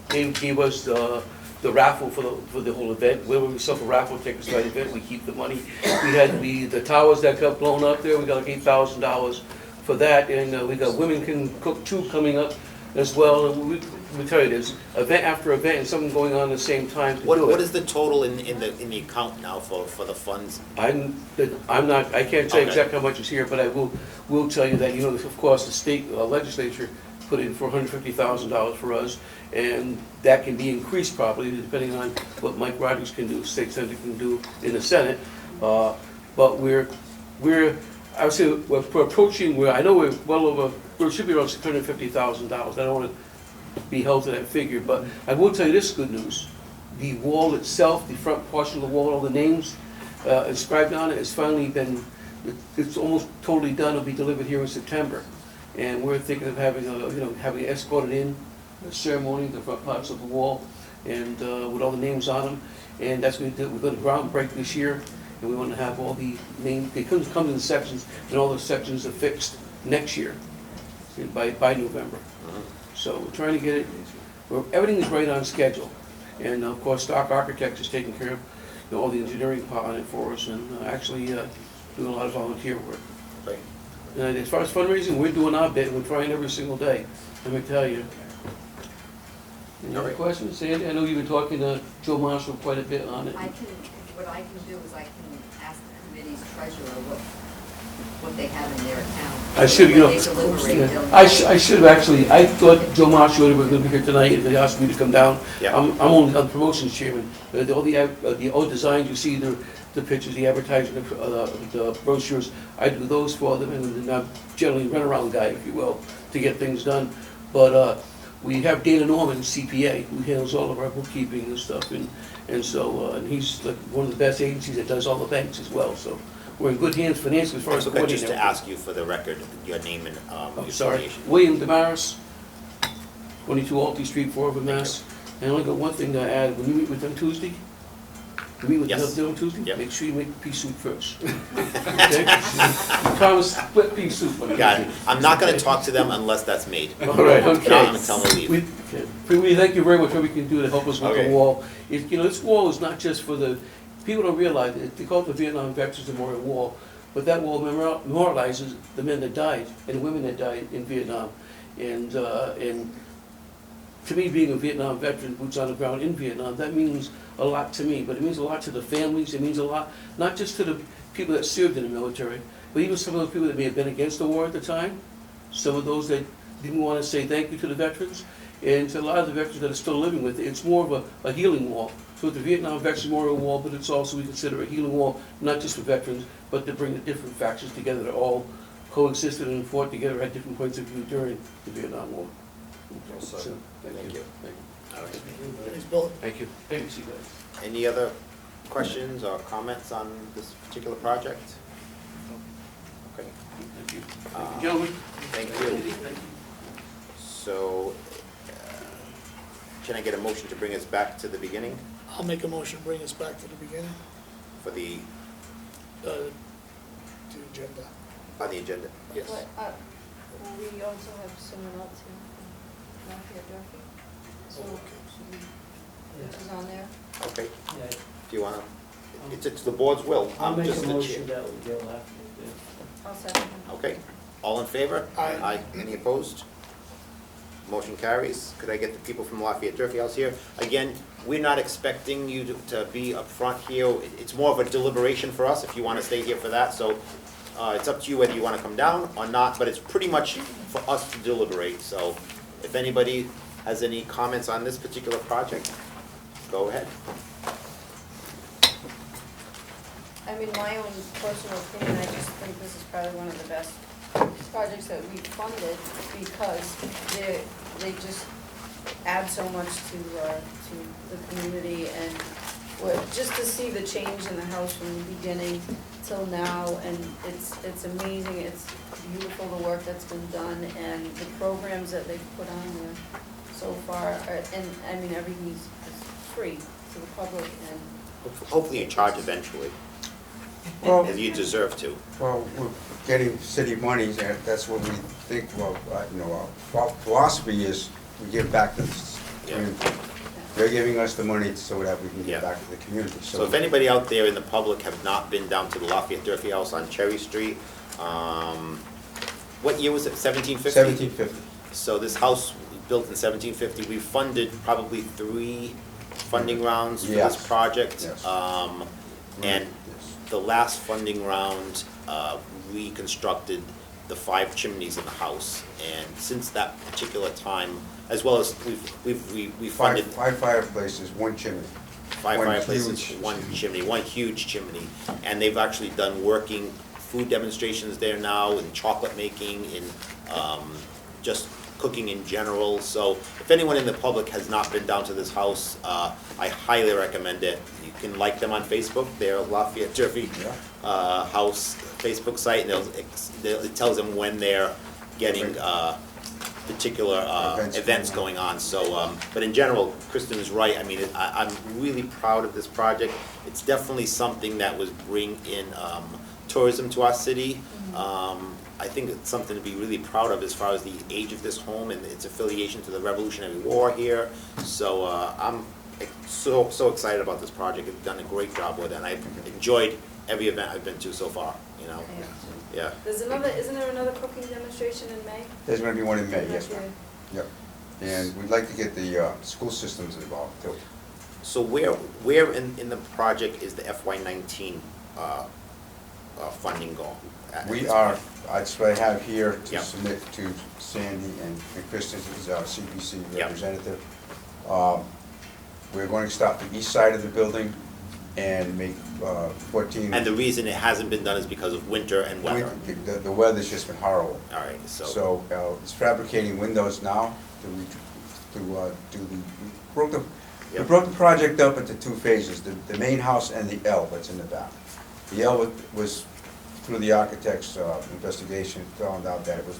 they gave us the raffle for the whole event. Whenever we sell a raffle tickets to the event, we keep the money. We had the towers that got blown up there, we got like $8,000 for that, and we got Women Can Cook 2 coming up as well. And we tell you, there's event after event and something going on at the same time to do it. What is the total in the account now for the funds? I can't say Okay. exactly how much is here, but I will tell you that, of course, the state legislature put in $450,000 for us, and that can be increased probably depending on what Mike Rogers can do, state senator can do in the Senate. But I would say we're approaching, I know we're well over, we should be around $650,000. I don't want to be held to that figure, but I will tell you this good news. The wall itself, the front portion of the wall, all the names inscribed on it, has finally been, it's almost totally done. It'll be delivered here in September. And we're thinking of having having it escorted in, the ceremony, the front parts of the wall, and with all the names on them. And that's going to do, we're going to groundbreak this year, and we want to have all the names, they couldn't come in the sections, and all the sections are fixed next year, by November. So we're trying to get it, everything is right on schedule. And of course, Stark Architects is taking care of all the engineering part on it for us, and actually doing a lot of volunteer work. Right. And as far as fundraising, we're doing our bit, we're trying every single day, let me tell you. Any other questions, Sandy? I know you've been talking to Joe Marshall quite a bit on it. What I can do is I can ask the committee's treasurer what they have in their account. I should, When they deliberate, they'll- I should have actually, I thought Joe Marshall was gonna be here tonight, and they asked me to come down. Yeah. I'm only the promotions chairman. All the old designs, you see the pictures, the advertising, the brochures, I do those for them, and I'm generally a runaround guy, if you will, to get things done. But we have Dana Norman, CPA, who handles all of our bookkeeping and stuff, and so, and he's like one of the best agencies that does all the banks as well, so we're in good hands financially as far as Okay, coordinating. just to ask you for the record, your name and your I'm sorry, affiliation. William Damaris, 22 Alty Street, Fall River, Mass. And I only got one thing to add, when you meet with them Tuesday, you meet with Yes. them on Tuesday? Yep. Make sure you make the pea soup first. Okay? You promise split pea soup. on Got it. Tuesday. I'm not gonna talk to them unless that's made. All right, okay. Now I'm gonna tell them to leave. We thank you very much for what we can do to help us with Okay. the wall. This wall is not just for the, people don't realize it, they call it the Vietnam Veterans Memorial Wall, but that wall memorializes the men that died and the women that died in Vietnam. And to me, being a Vietnam veteran, boots on the ground in Vietnam, that means a lot to me, but it means a lot to the families, it means a lot, not just to the people that served in the military, but even some of those people that may have been against the war at the time, some of those that didn't want to say thank you to the veterans, and to a lot of the veterans that are still living with it, it's more of a healing wall. So it's the Vietnam Veterans Memorial Wall, but it's also, we consider a healing wall, not just for veterans, but to bring the different factions together that all coexisted and fought together at different points of view during the Vietnam War. So, Thank you. All right. Thanks, Bill. Thank you. Thank you, guys. Any other questions or comments on this particular project? Okay, Thank you. Thank you, gentlemen. thank you. So, can I get a motion to bring us back to the beginning I'll make a motion, bring us back to the beginning, for the, to agenda. on the agenda? Yes. But, we also have someone else here, Lafayette Durfee, so, which is on there. Okay, Yeah, do you wanna, it's the board's will, I'll I'm make just a the motion chair. that we go after this. I'll second him. Okay, all in favor? Aye. Any opposed? Motion carries. Could I get the people from Lafayette Durfee House here? Again, we're not expecting you to be up front here. It's more of a deliberation for us, if you wanna stay here for that, so, it's up to you whether you wanna come down or not, but it's pretty much for us to deliberate, so if anybody has any comments on this particular project, go ahead. I mean, my own personal opinion, I just think this is probably one of the best projects that we funded because they just add so much to the community and just to see the change in the house from the beginning till now, and it's amazing, it's beautiful the work that's been done and the programs that they've put on there so far, and I mean, everything is free to the public and Hopefully you charge eventually, Well, as you deserve to. well, we're getting city monies, and that's what we think, well, our philosophy is we give back to the Yeah. community. They're giving us the money so that we can Yeah. give back to the community, So if anybody out there in the public have not been down to the Lafayette Durfee House on Cherry Street, what year was it, 1750? 1750. So this house was built in 1750. We funded probably 3 funding rounds for this Yes. project. Yes. And Yes. the last funding round reconstructed the 5 chimneys in the house. And since that particular time, as well as we funded Five fireplaces, 1 chimney. 5 One fireplaces, huge 1 chimney, 1 huge chimney. And they've actually done working food demonstrations there now, and chocolate making, and just cooking in general. So if anyone in the public has not been down to this house, I highly recommend it. You can like them on Facebook, they're Lafayette Durfee House Facebook site, and it tells them when they're getting particular events going on. So, but in general, Kristen is right. I mean, I'm really proud of this project. It's definitely something that would bring in tourism to our city. I think it's something to be really proud of as far as the age of this home and its affiliation to the Revolutionary War here. So I'm so excited about this project. You've done a great job with it, and I've enjoyed every event I've been to so far, you know? Yeah. Isn't there another cooking demonstration in May? There's gonna be one in May, yes, Okay. ma'am. Yep. And we'd like to get the school systems involved too. So where in the project is the FY19 funding goal? We are, that's what I have here to Yep. submit to Sandy and Kristen, who's our CPC Yep. representative. We're going to stop the east side of the building and make 14. And the reason it hasn't been done is because of winter and weather. The weather's just been horrible. All right, so, So it's fabricating windows now to do the, we Yep. broke the project up into 2 phases, the main house and the L that's in the back. The L was, through the architect's investigation, found out that it was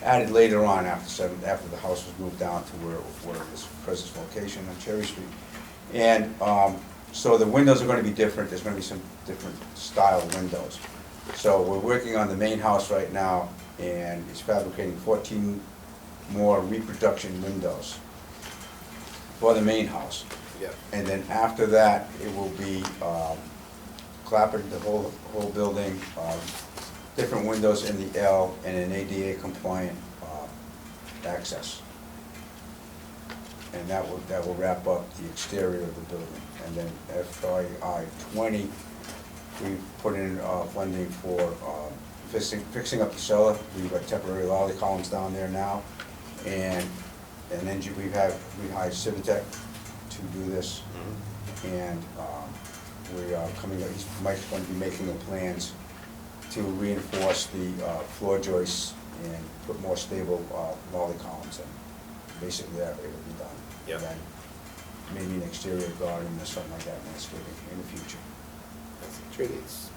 added later on after the house was moved down to where its present location on Cherry Street. And so the windows are gonna be different, there's gonna be some different style windows. So we're working on the main house right now, and it's fabricating 14 more reproduction windows for the main house. yeah. And then after that, it will be clappered the whole building, different windows in the L, and an ADA compliant access. And that will wrap up the exterior of the building. And then FY 20, we put in funding for fixing up the cellar. We've got temporary lolly columns down there now. And then we hired Civitech to do this. And we are coming, Mike's going to be making the plans to reinforce the floor joists and put more stable lolly columns in. Basically, that way it'll be done. Yep. And then maybe an exterior garden or something like that, landscaping in the future. It's really, it's,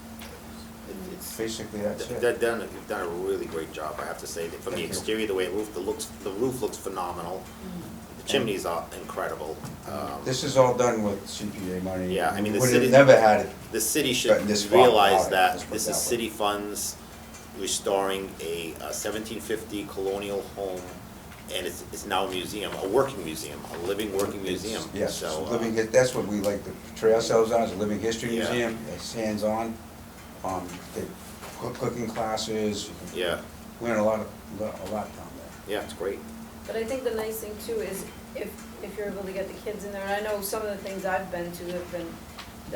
Basically, that's it. you've done a really great job, I have to say. From the Thank you. exterior, the way it looks, the roof looks phenomenal. The chimneys are incredible. This is all done with CPA money. Yeah, I mean, the We would have city- never had it. The city should Gotten this far realize without it, that let's put this it is that way. city funds restoring a 1750 colonial home, and it's now a museum, a working museum, a living, working museum. Yes, So, that's what we like to portray ourselves as, a living history Yeah. museum. It's hands-on. They cooking classes. You yeah, can learn a lot down there. yeah, it's great. But I think the nice thing too is if you're able to get the kids in there, and I know some of the things I've been to, there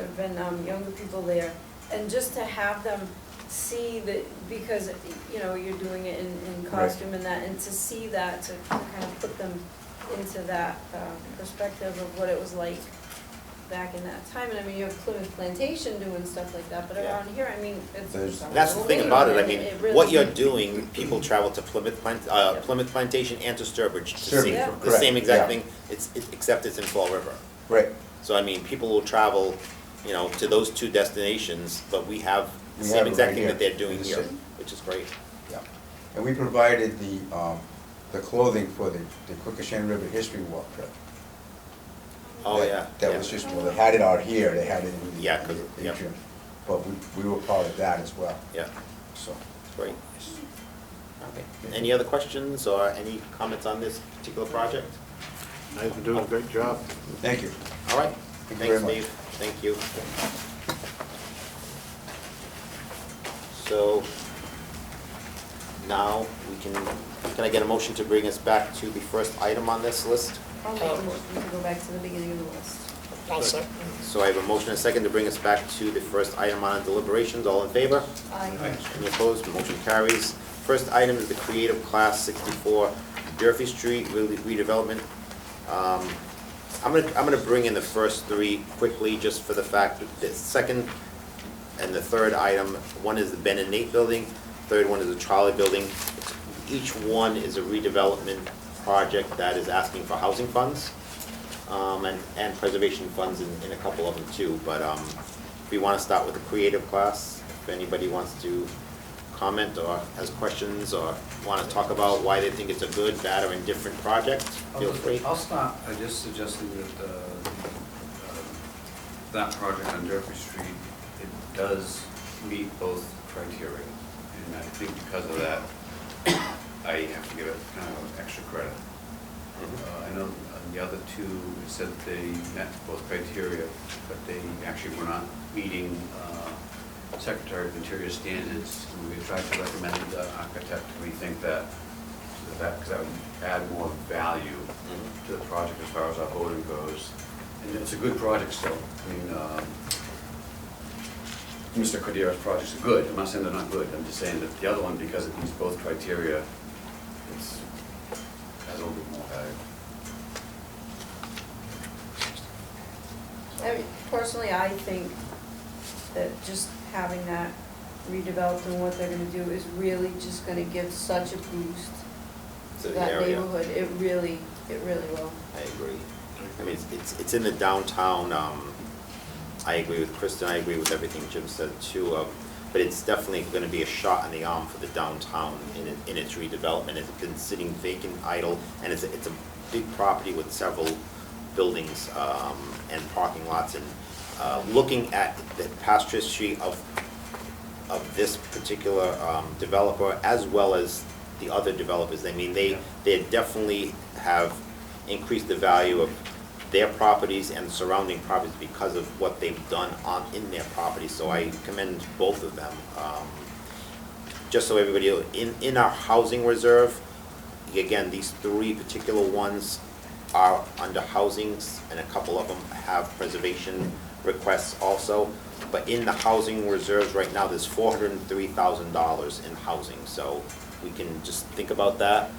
have been younger people there, and just to have them see that, because, you know, you're doing it in costume and that, and to see that, to kind of put them into that perspective of what it was like back in that time. And I mean, you have Plymouth Plantation doing stuff like that, but Yeah. around here, I mean, it's. That's the thing about it, I mean, really- what you're doing, people travel to Plymouth Plantation and to Sturbridge to see Sturbridge, Yeah. the same correct, exact yeah. thing, except it's in Fall River. Right. So I mean, people will travel, you know, to those 2 destinations, but we have the We same have it exact right thing here that they're in doing the here, city. which is great. Yeah. And we provided the clothing for the Quequechan River History Walk trip. Oh, yeah. That was just, well, they had it out here, they had it in the. Yeah, 'cause- the yep. atrium. But we were part of that as well, Yeah, so. it's great. Okay. Any other questions or any comments on this particular project? Guys are doing a great job. Thank you. All right, Thank you very thanks, much. Dave. Thank you. So now can I get a motion to bring us back to the first item on this list? I'll make a motion to go back to the beginning of the list. So I have a motion and a second to bring us back to the first item on deliberations. All in favor? Aye. Any opposed? Motion carries. First item is the Creative Class 64 Durfee Street redevelopment. I'm gonna bring in the first three quickly, just for the fact that the second and the third item, one is the Ben and Nate building, third one is the Charlie building. Each one is a redevelopment project that is asking for housing funds, and preservation funds in a couple of them too. But if we wanna start with the Creative Class, if anybody wants to comment or has questions or wanna talk about why they think it's a good, bad, or indifferent project, feel free. I'll start, I just suggested that, that project on Durfee Street, it does meet both criteria. And I think because of that, I have to give it kind of extra credit. I know on the other two, it said they met both criteria, but they actually were not meeting Secretary of Interior standards. And we tried to recommend the architect, we think that, because that would add more value to the project as far as our voting goes. And it's a good project still. I mean, Mr. Cordera's projects are good. I'm not saying they're not good. I'm just saying that the other one, because it meets both criteria, it's has a little bit more value. I mean, personally, I think that just having that redeveloped and what they're gonna do is really just gonna give such a boost To to the that area. neighborhood. It really will. I agree. I mean, it's in the downtown, I agree with Kristen, I agree with everything Jim said too, but it's definitely gonna be a shot in the arm for the downtown in its redevelopment. It's been sitting vacant, idle, and it's a big property with several buildings, and parking lots, and, looking at the past history of this particular, developer, as well as the other developers, I mean, they definitely have increased the value of their properties and surrounding properties because of what they've done in their properties, so I commend both of them. Just so everybody, in our housing reserve, again, these three particular ones are under housings, and a couple of them have preservation requests also. But in the housing reserves right now, there's $403,000 in housing, so we can just think about that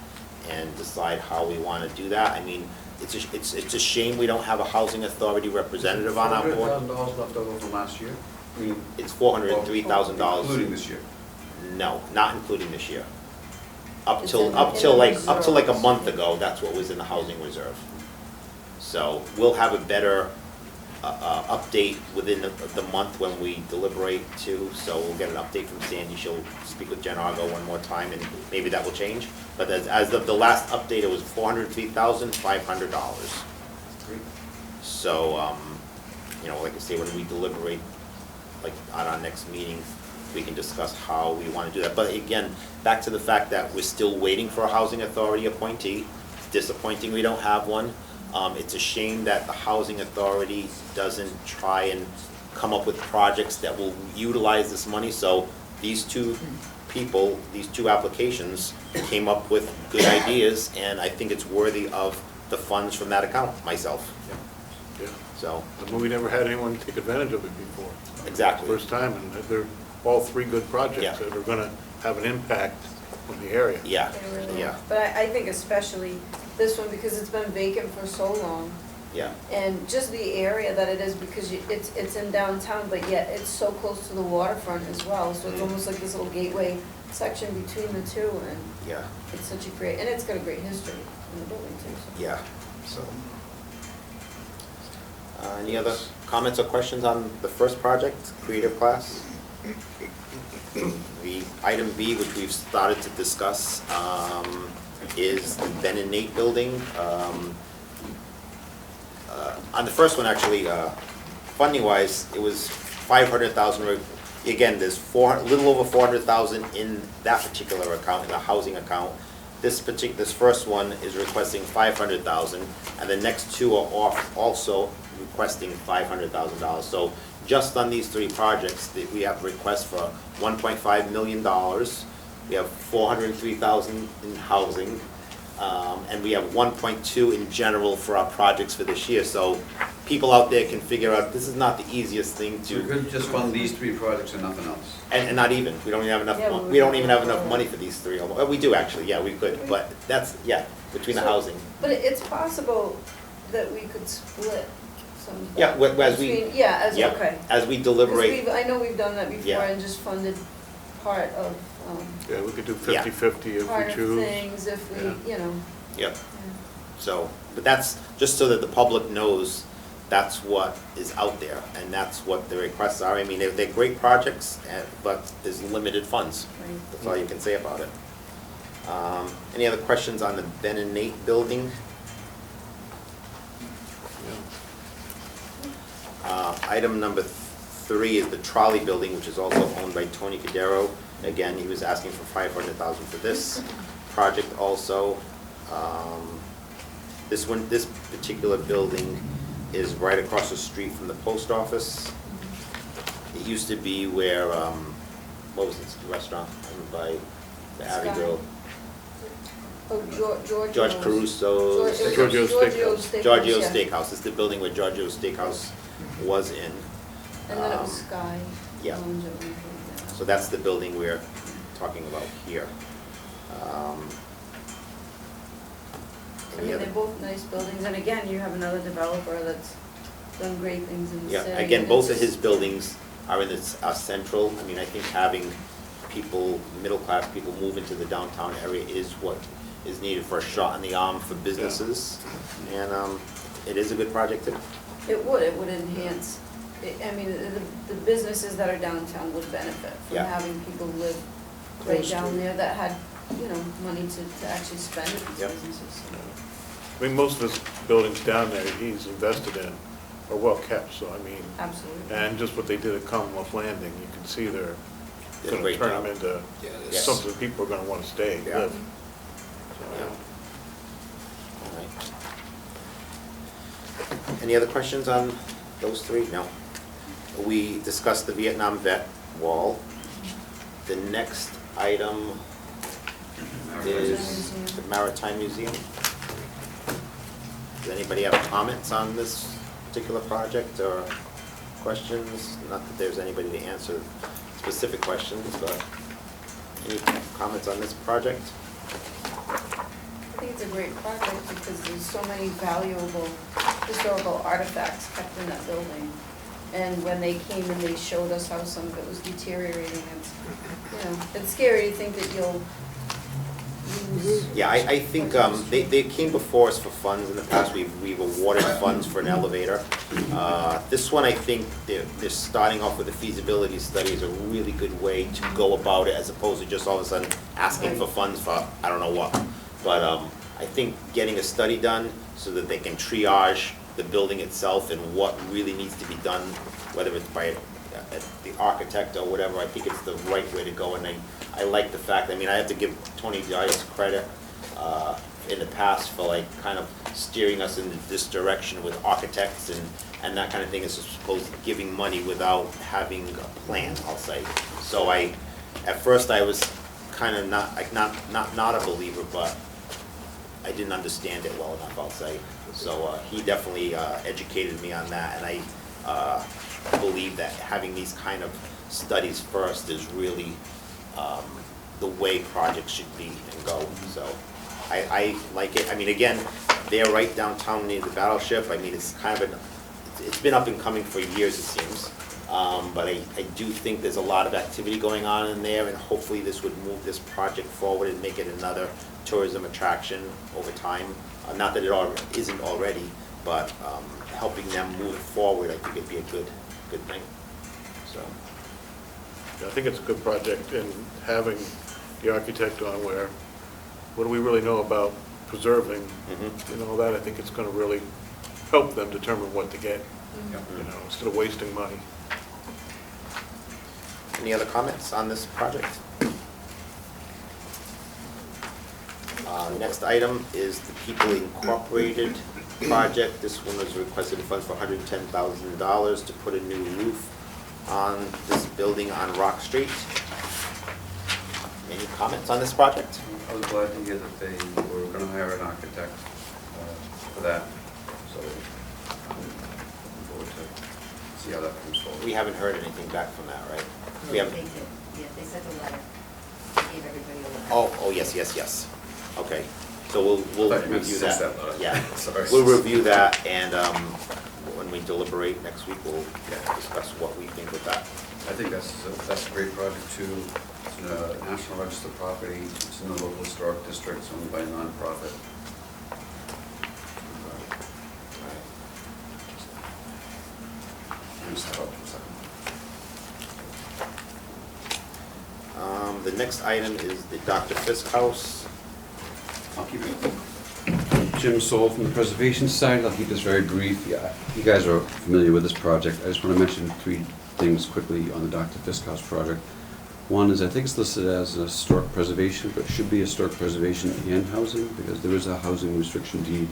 and decide how we wanna do that. I mean, it's a shame we don't have a housing authority representative on our board. $400,000 left over from last year? I mean, It's $403,000. including this year. No, not including this year. Up It's till in the like a reserves. month ago, that's what was in the housing reserve. So we'll have a better update within the month when we deliberate too. So we'll get an update from Sandy. She'll speak with Jen Argo one more time, and maybe that will change. But as of the last update, it was $403,500. Great. So, like I say, when we deliberate, like on our next meeting, we can discuss how we want to do that. But again, back to the fact that we're still waiting for a housing authority appointee. It's disappointing we don't have one. It's a shame that the housing authority doesn't try and come up with projects that will utilize this money. So these two people, these two applications came up with good ideas, and I think it's worthy of the funds from that account, myself. Yeah. So, I mean, we never had anyone take advantage of it before. exactly. First time, and they're all three good Yeah. projects that are gonna have an impact on the area. Yeah, They really yeah, are. But I think especially this one, because it's been vacant for so long, yeah. and just the area that it is, because it's in downtown, but yet it's so close to the waterfront as well, so it's almost like this little gateway section between the two, and Yeah, it's such a great, and it's got a great history in the building too, so. yeah, so. Any other comments or questions on the first project, Creative Class? The item B, which we've started to discuss, is the Ben and Nate building. On the first one, actually, funding-wise, it was 500,000. again, there's a little over 400,000 in that particular account, in the housing account. This first one is requesting 500,000, and the next two are also requesting $500,000. So just on these three projects, we have requests for $1.5 million. We have 403,000 in housing, and we have 1.2 in general for our projects for this year. So people out there can figure out, this is not the easiest thing So we to, could just fund these three projects and nothing else. and not even, we don't even have enough, Yeah, we don't even have enough money for these three. Well, we do actually, yeah, we could, but that's, yeah, between the So- housing. But it's possible that we could split some. Yeah, as we, between- Yeah, as, yep, okay. as we 'Cause deliberate, I know we've done that before Yeah. and just funded part of, Yeah, we could do Yeah. 50/50 if part we of choose. things if Yeah. we, you know. yep, yeah. so, but that's, just so that the public knows that's what is out there, and that's what the requests are. I mean, they're great projects, but there's limited funds. Right. That's all you can say about it. Any other questions on the Ben and Nate building? Item number 3 is the trolley building, which is also owned by Tony Cadero. Again, he was asking for 500,000 for this project also. This particular building is right across the street from the post office. It used to be where, what was this restaurant owned by the Sky. Abbeville? Oh, George. George Caruso's. Giorgio's Steakhouse. Giorgio's yeah. Steakhouse, it's the building where Giorgio's Steakhouse was in. And then it was Sky. yeah. Lounge that we did, yeah. So that's the building we're talking about here. I Any mean, other- they're both nice buildings, and again, you have another developer that's done great things in the Yeah, city. again, and both of it's his just- buildings are in this, central. I mean, I think having people, middle-class people move into the downtown area is what is needed for a shot in the arm for businesses. And, it is a good project too. It would enhance, I mean, the businesses that are downtown would benefit from Yeah. having people live right Close to down it. there that had, you know, money to actually spend at these Yep. businesses. I mean, most of his buildings down there he's invested in are well-kept, so I mean, Absolutely. and just what they did at Commonwealth Landing, you can see they're Did a gonna great turn job. them into Yes. something people are gonna wanna stay, Yeah. live. Yeah. So, All right. Any other questions on those three? No. We discussed the Vietnam vet wall. The next item is the Maritime Museum. Does anybody have comments on this particular project or questions? Not that there's anybody to answer specific questions, but any comments on this project? I think it's a great project because there's so many valuable historical artifacts kept in that building. And when they came and they showed us how some of it was deteriorating, it's, you know, it's scary to think that you'll lose. Yeah, I think, they came before us for funds in the past, we've awarded funds for an elevator. This one, I think, they're starting off with a feasibility study is a really good way to go about it, as opposed to just all of a sudden asking for funds for, I don't know what. But, I think getting a study done so that they can triage the building itself and what really needs to be done, whether it's by the architect or whatever, I think it's the right way to go. And I like the fact, I mean, I have to give Tony Dias credit in the past for like kind of steering us in this direction with architects and that kind of thing, as opposed to giving money without having a plan, I'll say. So at first I was kind of not a believer, but I didn't understand it well enough, I'll say. So he definitely educated me on that, and I believe that having these kind of studies first is really the way projects should be and go. So I like it. I mean, again, they're right downtown near the Battleship. I mean, it's kind of it's been up and coming for years, it seems. But I do think there's a lot of activity going on in there, and hopefully this would move this project forward and make it another tourism attraction over time. Not that it isn't already, but helping them move it forward, I think it'd be a good thing. So, yeah, I think it's a good project, and having the architect on where, what do we really know about preserving, mhm. you know, that I think it's gonna really help them determine what to get, Yep. you know, instead of wasting money. Any other comments on this project? Next item is the People Incorporated project. This one was requested funds for $110,000 to put a new roof on this building on Rock Street. Any comments on this project? I was glad to hear that they were gonna hire an architect for that, so I'm looking forward to see how that comes forward. We haven't heard anything back from that, right? We They haven't. did, yeah, they sent a letter, gave everybody a letter. Oh, yes. Okay, so we'll I thought you meant review since that. that letter. Yeah, Sorry. we'll review that, and when we deliberate next week, we'll discuss what we think with that. I think that's a great project too. It's in a National Register property, it's in the local historic district, it's owned by a nonprofit. Step up for a second. The next item is the Dr. Fisk House. I'll keep it. Jim Soul from the Preservation Society. I'll keep this very brief. Yeah, you guys are familiar with this project. I just want to mention 3 things quickly on the Dr. Fisk House project. One is I think it's listed as a historic preservation, but it should be historic preservation and housing, because there is a housing restriction deed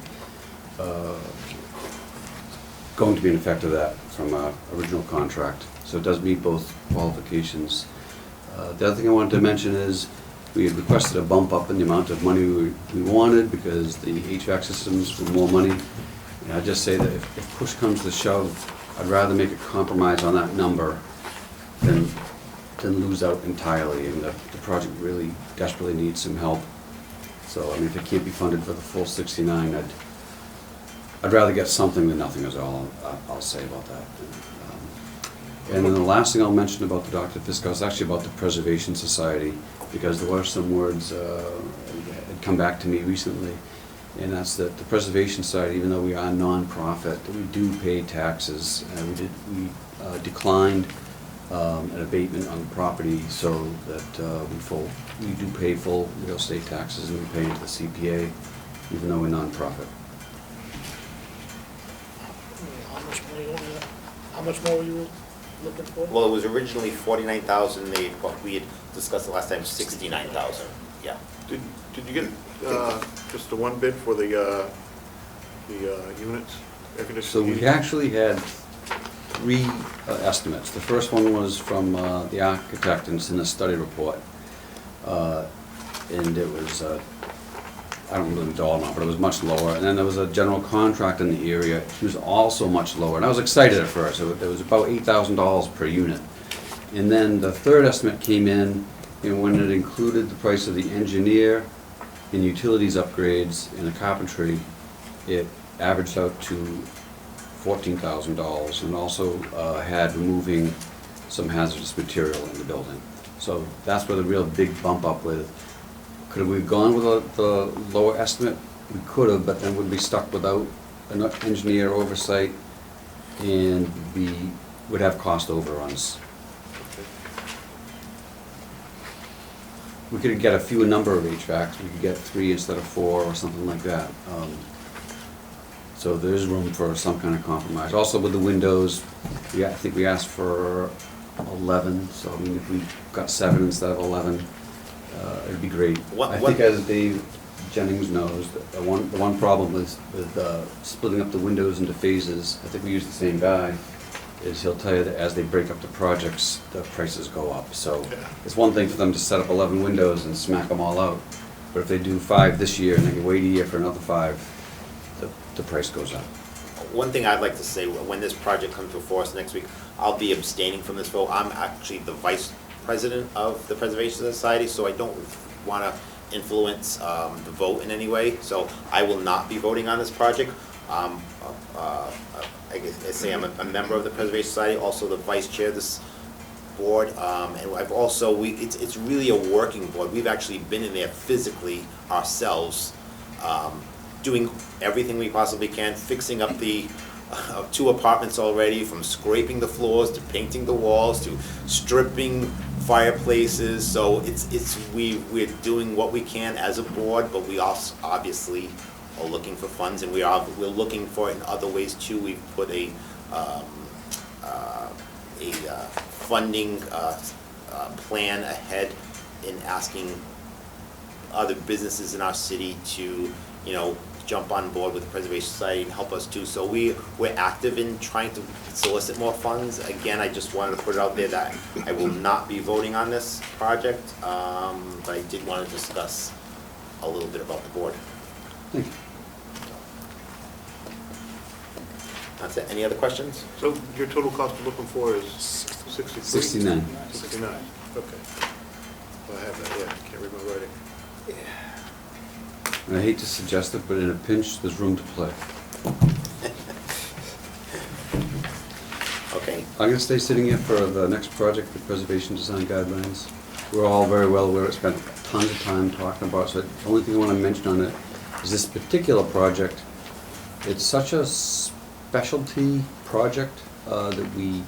going to be in effect of that from our original contract. So it does meet both qualifications. The other thing I wanted to mention is we had requested a bump up in the amount of money we wanted because the HVAC systems were more money. And I'd just say that if push comes to shove, I'd rather make a compromise on that number than lose out entirely. And the project really desperately needs some help. So, I mean, if it can't be funded for the full 69, I'd rather get something than nothing is all I'll say about that. And then the last thing I'll mention about the Dr. Fisk House is actually about the Preservation Society, because there were some words had come back to me recently, and that's that the Preservation Society, even though we are a non-profit, we do pay taxes. We declined an abatement on the property so that we do pay full real estate taxes, and we pay into the CPA, even though we're non-profit. How much more were you looking for? Well, it was originally 49,000, but we had discussed the last time 69,000, yeah. Did you get just the one bid for the units, air conditioning? So we actually had 3 estimates. The first one was from the architect, and it's in the study report. And it was, I don't remember the dollar amount, but it was much lower. And then there was a general contractor in the area, he was also much lower. And I was excited at first. It was about $8,000 per unit. And then the third estimate came in, and when it included the price of the engineer and utilities upgrades and the carpentry, it averaged out to $14,000, and also had removing some hazardous material in the building. So that's where the real big bump up with. Could we have gone with the lower estimate? We could have, but then we'd be stuck without an engineer oversight, and we would have cost overruns. We could get a fewer number of HVACs. We could get 3 instead of 4 or something like that. So there's room for some kind of compromise. Also with the windows, I think we asked for 11, so I mean if we got 7 instead of 11, it'd be great. I think as Dave Jennings knows, the one problem with splitting up the windows into phases, I think we use the same guy, is he'll tell you that as they break up the projects, the prices go up. So it's one thing for them to set up 11 windows and smack them all out, but if they do 5 this year and then you wait a year for another 5, the price goes up. One thing I'd like to say, when this project comes before us next week, I'll be abstaining from this vote. I'm actually the vice president of the Preservation Society, so I don't want to influence the vote in any way. So I will not be voting on this project. I say I'm a member of the Preservation Society, also the vice chair of this board, and I've also, it's really a working board. We've actually been in there physically ourselves, doing everything we possibly can, fixing up the 2 apartments already, from scraping the floors to painting the walls to stripping fireplaces. So we're doing what we can as a board, but we also obviously are looking for funds, and we're looking for it in other ways too. We've put a funding plan ahead in asking other businesses in our city to, you know, jump on board with the Preservation Society and help us too. So we're active in trying to solicit more funds. Again, I just wanted to put it out there that I will not be voting on this project, but I did want to discuss a little bit about the board. Thank you. That's it. Any other questions? So your total cost you're looking for is 63? 69. 69, okay. Well, I have that, yeah, can't read my writing. And I hate to suggest it, but in a pinch, there's room to play. Okay. I'm gonna stay sitting here for the next project, the Preservation Design Guidelines. We're all very well aware, spent tons of time talking about, so the only thing I wanna mention on it is this particular project. It's such a specialty project that we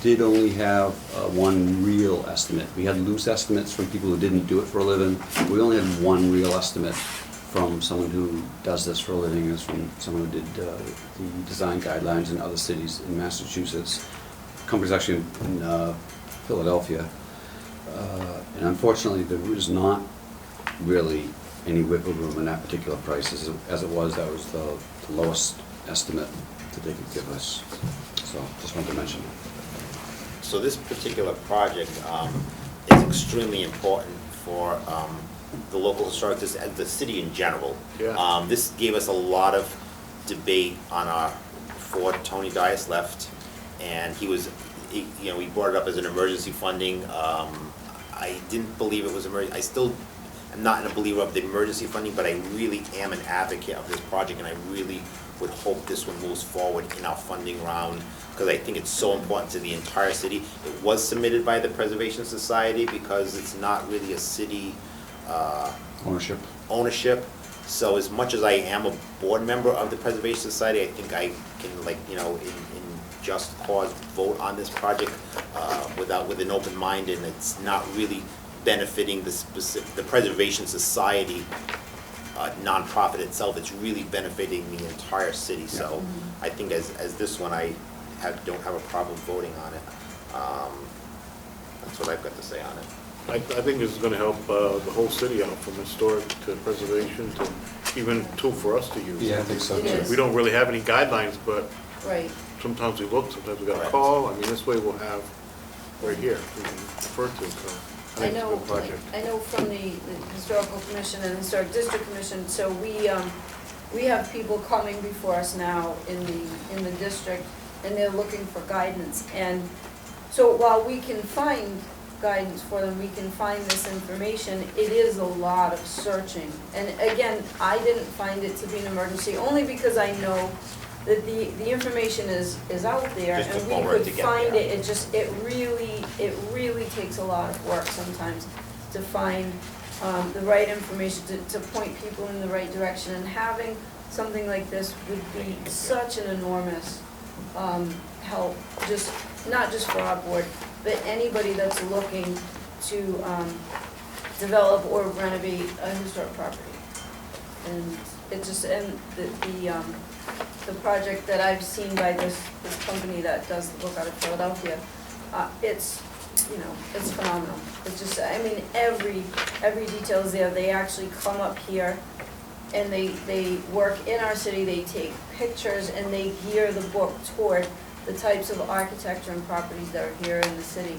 did only have one real estimate. We had loose estimates from people who didn't do it for a living. We only had one real estimate from someone who does this for a living, is from someone who did the design guidelines in other cities in Massachusetts. The company's actually in Philadelphia. And unfortunately, there was not really any wiggle room in that particular price. As it was, that was the lowest estimate that they could give us. So just wanted to mention that. So this particular project is extremely important for the local historic, the city in general. Yeah. This gave us a lot of debate on before Tony Dias left, and he brought it up as an emergency funding. I didn't believe it was emergency. I still am not a believer of the emergency funding, but I really am an advocate of this project, and I really would hope this one moves forward in our funding round, because I think it's so important to the entire city. It was submitted by the Preservation Society because it's not really a city ownership. So as much as I am a board member of the Preservation Society, I think I can, in just cause, vote on this project with an open mind, and it's not really benefiting the Preservation Society nonprofit itself. It's really benefiting the entire city. So I think as this one, I don't have a problem voting on it. That's what I've got to say on it. I think this is gonna help the whole city out, from historic to preservation to even tool for us to use. Yeah, I think so It too. is. We don't really have any guidelines, but Right. sometimes we look, sometimes we got a Right. call. I mean, this way we'll have right here, we can refer to, so I I think it's a know, good project. I know from the Historical Commission and Historic District Commission, so we have people coming before us now in the district, and they're looking for guidance. And so while we can find guidance for them, we can find this information, it is a lot of searching. And again, I didn't find it to be an emergency, only because I know that the information is out there, Just and took we more work could to get find there. it really takes a lot of work sometimes to find the right information, to point people in the right direction, and having something like this would be such an enormous help, not just for our board, but anybody that's looking to develop or renovate a historic property. And it just, and the project that I've seen by this company that does the book out of Philadelphia, it's phenomenal. It's just, I mean, every detail is there. They actually come up here and they work in our city, they take pictures, and they gear the book toward the types of architecture and properties that are here in the city.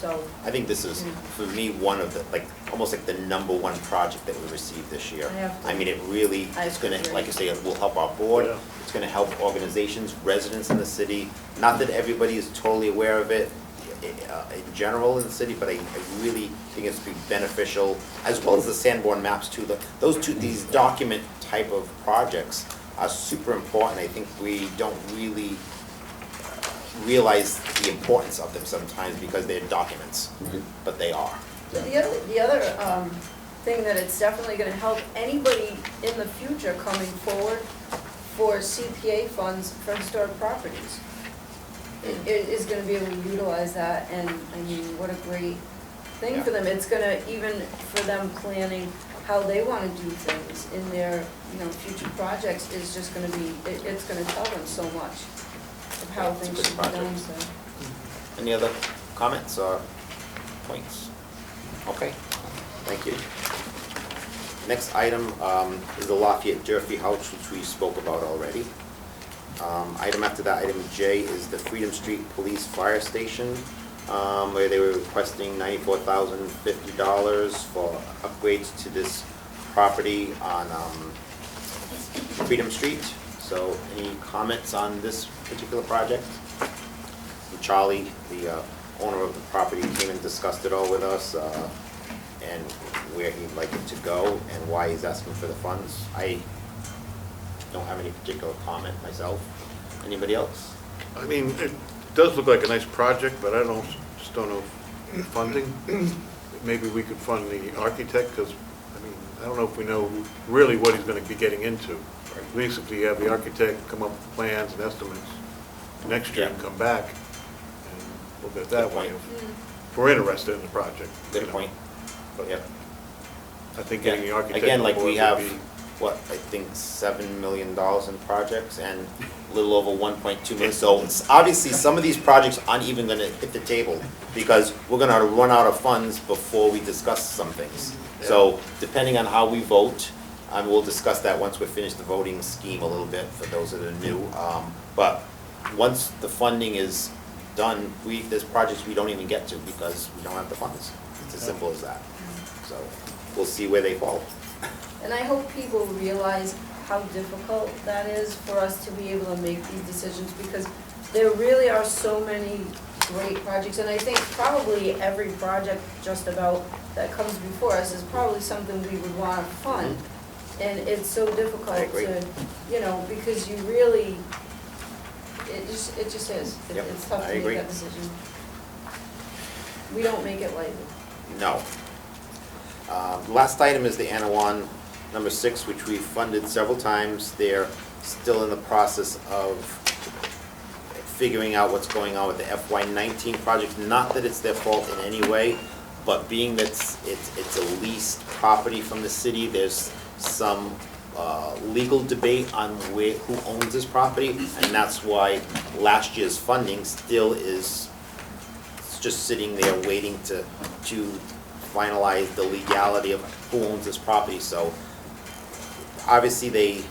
So I think this is, for me, one of the, almost like the #1 project that we received this year. I have to- I mean, it really, it's gonna, agree. like you say, it will help our board, Yeah. it's gonna help organizations, residents in the city. Not that everybody is totally aware of it in general in the city, but I really think it's be beneficial, as well as the Sanborn maps too. These document type of projects are super important. I think we don't really realize the importance of them sometimes because they're documents, but they are. But the other thing that it's definitely gonna help anybody in the future coming forward for CPA funds for historic properties. It is gonna be able to utilize that, and I mean, what a great thing for them. It's gonna, even for them planning how they wanna do things in their, future projects, is just gonna be, it's gonna tell them so much of how It's a things good should be done, project. so. Any other comments or points. Okay, thank you. Next item is the Lafayette Durfee House, which we spoke about already. Item after that, item J, is the Freedom Street Police Fire Station, where they were requesting $94,050 for upgrades to this property on Freedom Street. So any comments on this particular project? Charlie, the owner of the property, came and discussed it all with us, and where he'd like it to go and why he's asking for the funds. I don't have any particular comment myself. Anybody else? I mean, it does look like a nice project, but I just don't know if funding. Maybe we could fund the architect, because, I mean, I don't know if we know really what he's going to be getting into. Basically, you have the architect come up with plans and estimates next year and come back and look at it that way if we're interested in the project. Good point. But Yep. I think getting the architect Again, on like board we would have, be- what, I think $7 million in projects and a little over 1.2 million. So obviously, some of these projects aren't even gonna hit the table because we're gonna run out of funds before we discuss some things. So depending on how we vote, and we'll discuss that once we finish the voting scheme a little bit for those that are new. But once the funding is done, there's projects we don't even get to because we don't have the funds. It's as simple as that. So we'll see where they fall. And I hope people realize how difficult that is for us to be able to make these decisions, because there really are so many great projects, and I think probably every project just about that comes before us is probably something we would want to fund. And it's so difficult I agree. to, you know, because you really, it just is. Yep, It's tough I to make agree. that decision. We don't make it lightly. No. Last item is the Anawan number 6, which we've funded several times. They're still in the process of figuring out what's going on with the FY19 project. Not that it's their fault in any way, but being that it's a leased property from the city, there's some legal debate on who owns this property, and that's why last year's funding still is just sitting there waiting to finalize the legality of who owns this property. So obviously they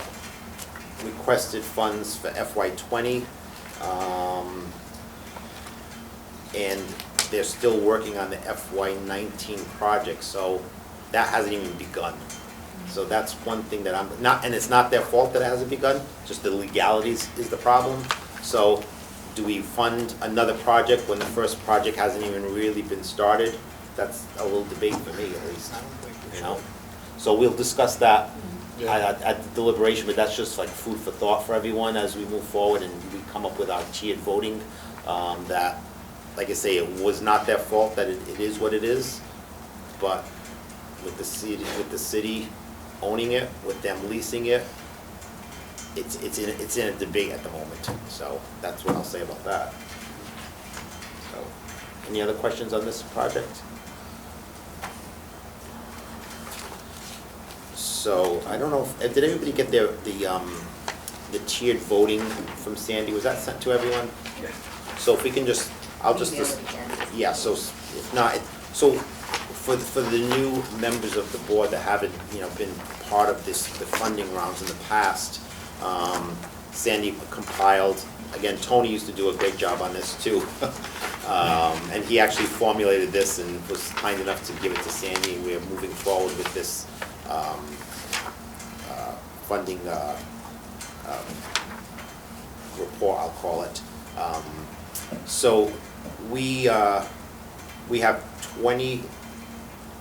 requested funds for FY20, and they're still working on the FY19 project, so that hasn't even begun. So that's one thing that I'm not, and it's not their fault that it hasn't begun, just the legalities is the problem. So do we fund another project when the first project hasn't even really been started? That's a little debate for me, at least, you know? So we'll discuss that at the deliberation, but that's just like food for thought for everyone as we move forward and we come up with our tiered voting. That, like I say, it was not their fault that it is what it is, but with the city owning it, with them leasing it, it's in a debate at the moment. So that's what I'll say about that. So, any other questions on this project? So, I don't know, did everybody get the tiered voting from Sandy? Was that sent to everyone? Yeah. So if we can just, I'll just, Email it again. yeah, so if not, so for the new members of the board that haven't, been part of the funding rounds in the past, Sandy compiled, again, Tony used to do a great job on this too. And he actually formulated this and was kind enough to give it to Sandy, and we're moving forward with this funding report, I'll call it. So we have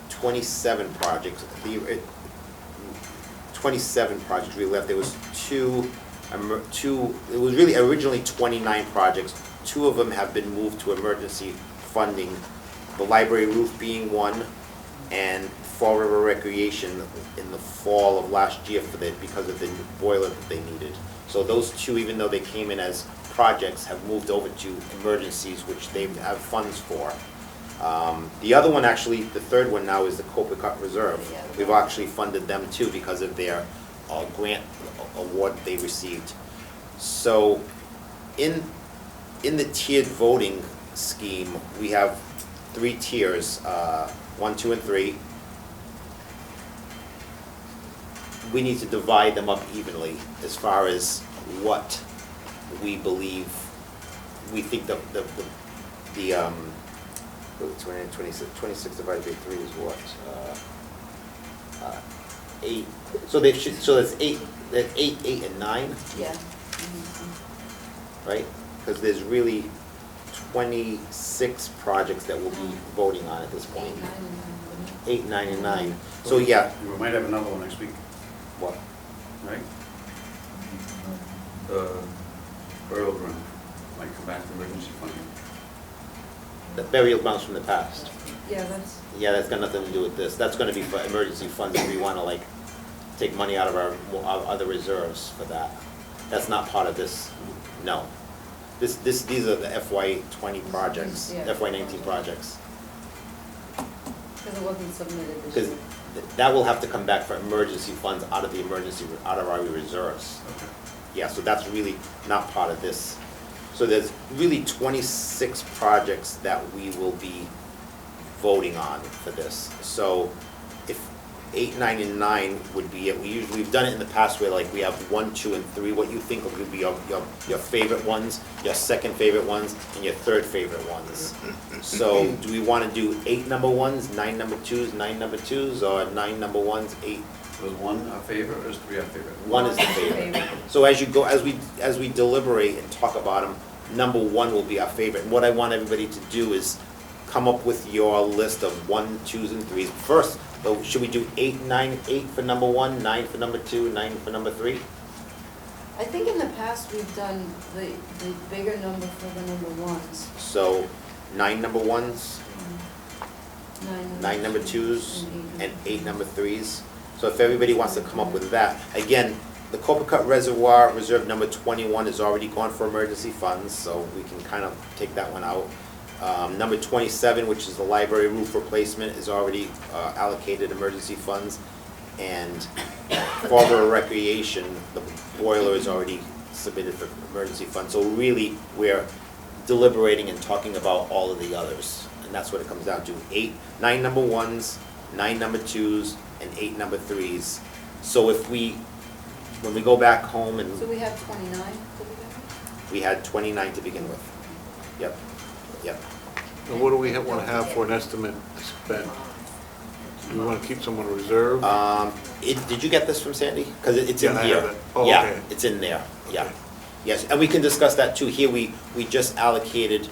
27 projects. 27 projects we left. There was two, it was really originally 29 projects. 2 of them have been moved to emergency funding. The library roof being one, and Fall River Recreation in the fall of last year because of the boiler that they needed. So those 2, even though they came in as projects, have moved over to emergencies, which they have funds for. The other one, actually, the third one now is the Copacut Reserve. We've actually funded them too because of their grant award they received. So in the tiered voting scheme, we have three tiers, 1, 2, and 3. We need to divide them up evenly as far as what we believe, we think the 26 divided by 3 is what? 8, so they should, so that's 8, that's 8, and 9, Yeah. right? Because there's really 26 projects that we'll be voting on at this point. 8, 9, 8, 9, and and 9. So, yeah, We might have another one next week, what? right? The burial ground might come back to emergency funding. The burial grounds from the past. Yeah, that's, Yeah, that's got nothing to do with this. That's gonna be for emergency funds if we wanna like take money out of our other reserves for that. That's not part of this, no. These are the FY '20 projects, Yeah. FY '19 projects. because it wasn't submitted this Because year. that will have to come back for emergency funds out of the out of our reserves. Okay. Yeah, so that's really not part of this. So there's really 26 projects that we will be voting on for this. So if 8, 9, and 9 would be it, we've done it in the past where like we have 1, 2, and 3, what you think would be your favorite ones, your second favorite ones, and your third favorite ones. So do we want to do 8 number ones, 9 number twos, 9 number twos, or 9 number ones, 8? So is 1 our favorite or is 3 our favorite? 1 is the favorite. So as you go, as we deliberate and talk about them, number 1 will be our favorite. And what I want everybody to do is come up with your list of 1, 2s, and 3s. First, though, should we do 8, 9, 8 for number 1, 9 for number 2, 9 for number 3? I think in the past, we've done the bigger number for the number ones. So 9 number 1s, 9 number twos, 2s, and 8 number 3s. So if everybody wants to come up with that, again, the Copacut Reservoir Reserve number 21 is already gone for emergency funds, so we can kind of take that one out. Number 27, which is the library roof replacement, is already allocated emergency funds. And Fall River Recreation, the boiler is already submitted for emergency funds. So really, we're deliberating and talking about all of the others. And that's what it comes down to, 9 number 1s, 9 number 2s, and 8 number 3s. So if when we go back home So and, we have 29 to begin with? we had 29 to begin with. Yep, yep. And what do we want to have for an estimate spent? Do we want to keep some on reserve? Did you get this from Sandy? Because it's in Yeah, I here. have it. Oh, Yeah, okay. it's in there, yeah. Okay. Yes, and we can discuss that too. Here, we just allocated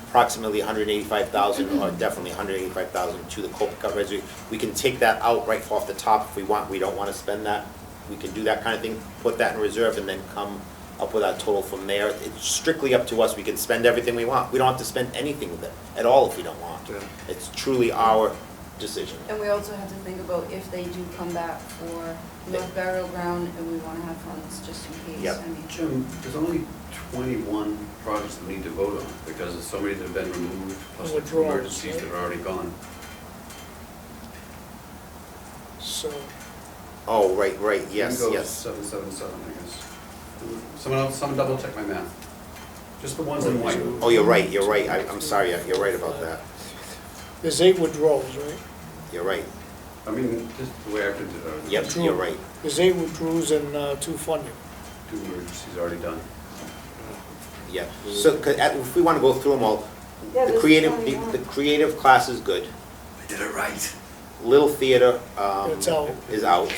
approximately 185,000, or definitely 185,000 to the Copacut Reservoir. We can take that out right off the top if we want. We don't want to spend that. We can do that kind of thing, put that in reserve, and then come up with our total from there. It's strictly up to us. We can spend everything we want. We don't have to spend anything with it at all if we don't want. Yeah. It's truly our decision. And we also have to think about if they do come back for North Burial Ground and we want to have funds just in case. Yep. I mean, Jim, there's only 21 projects that we need to vote on because there's so many that have been removed, plus the 2 Withdrawals, emergencies right? that are already gone. So, Oh, right, yes, Bingo, yes. 777, I guess. Someone double check my math. Just the ones in white. Oh, you're right, I'm sorry, you're right about that. there's 8 withdrawals, right? You're right. I mean, just the way I printed it out. Yep, True. you're right. There's 8 withdrawals and 2 funding. 2 emergencies already done. Yeah, so, if we wanna go through them all, Yeah, the there's creative, 21. the creative class is good. I did it right. Little Theater, It's out. is out.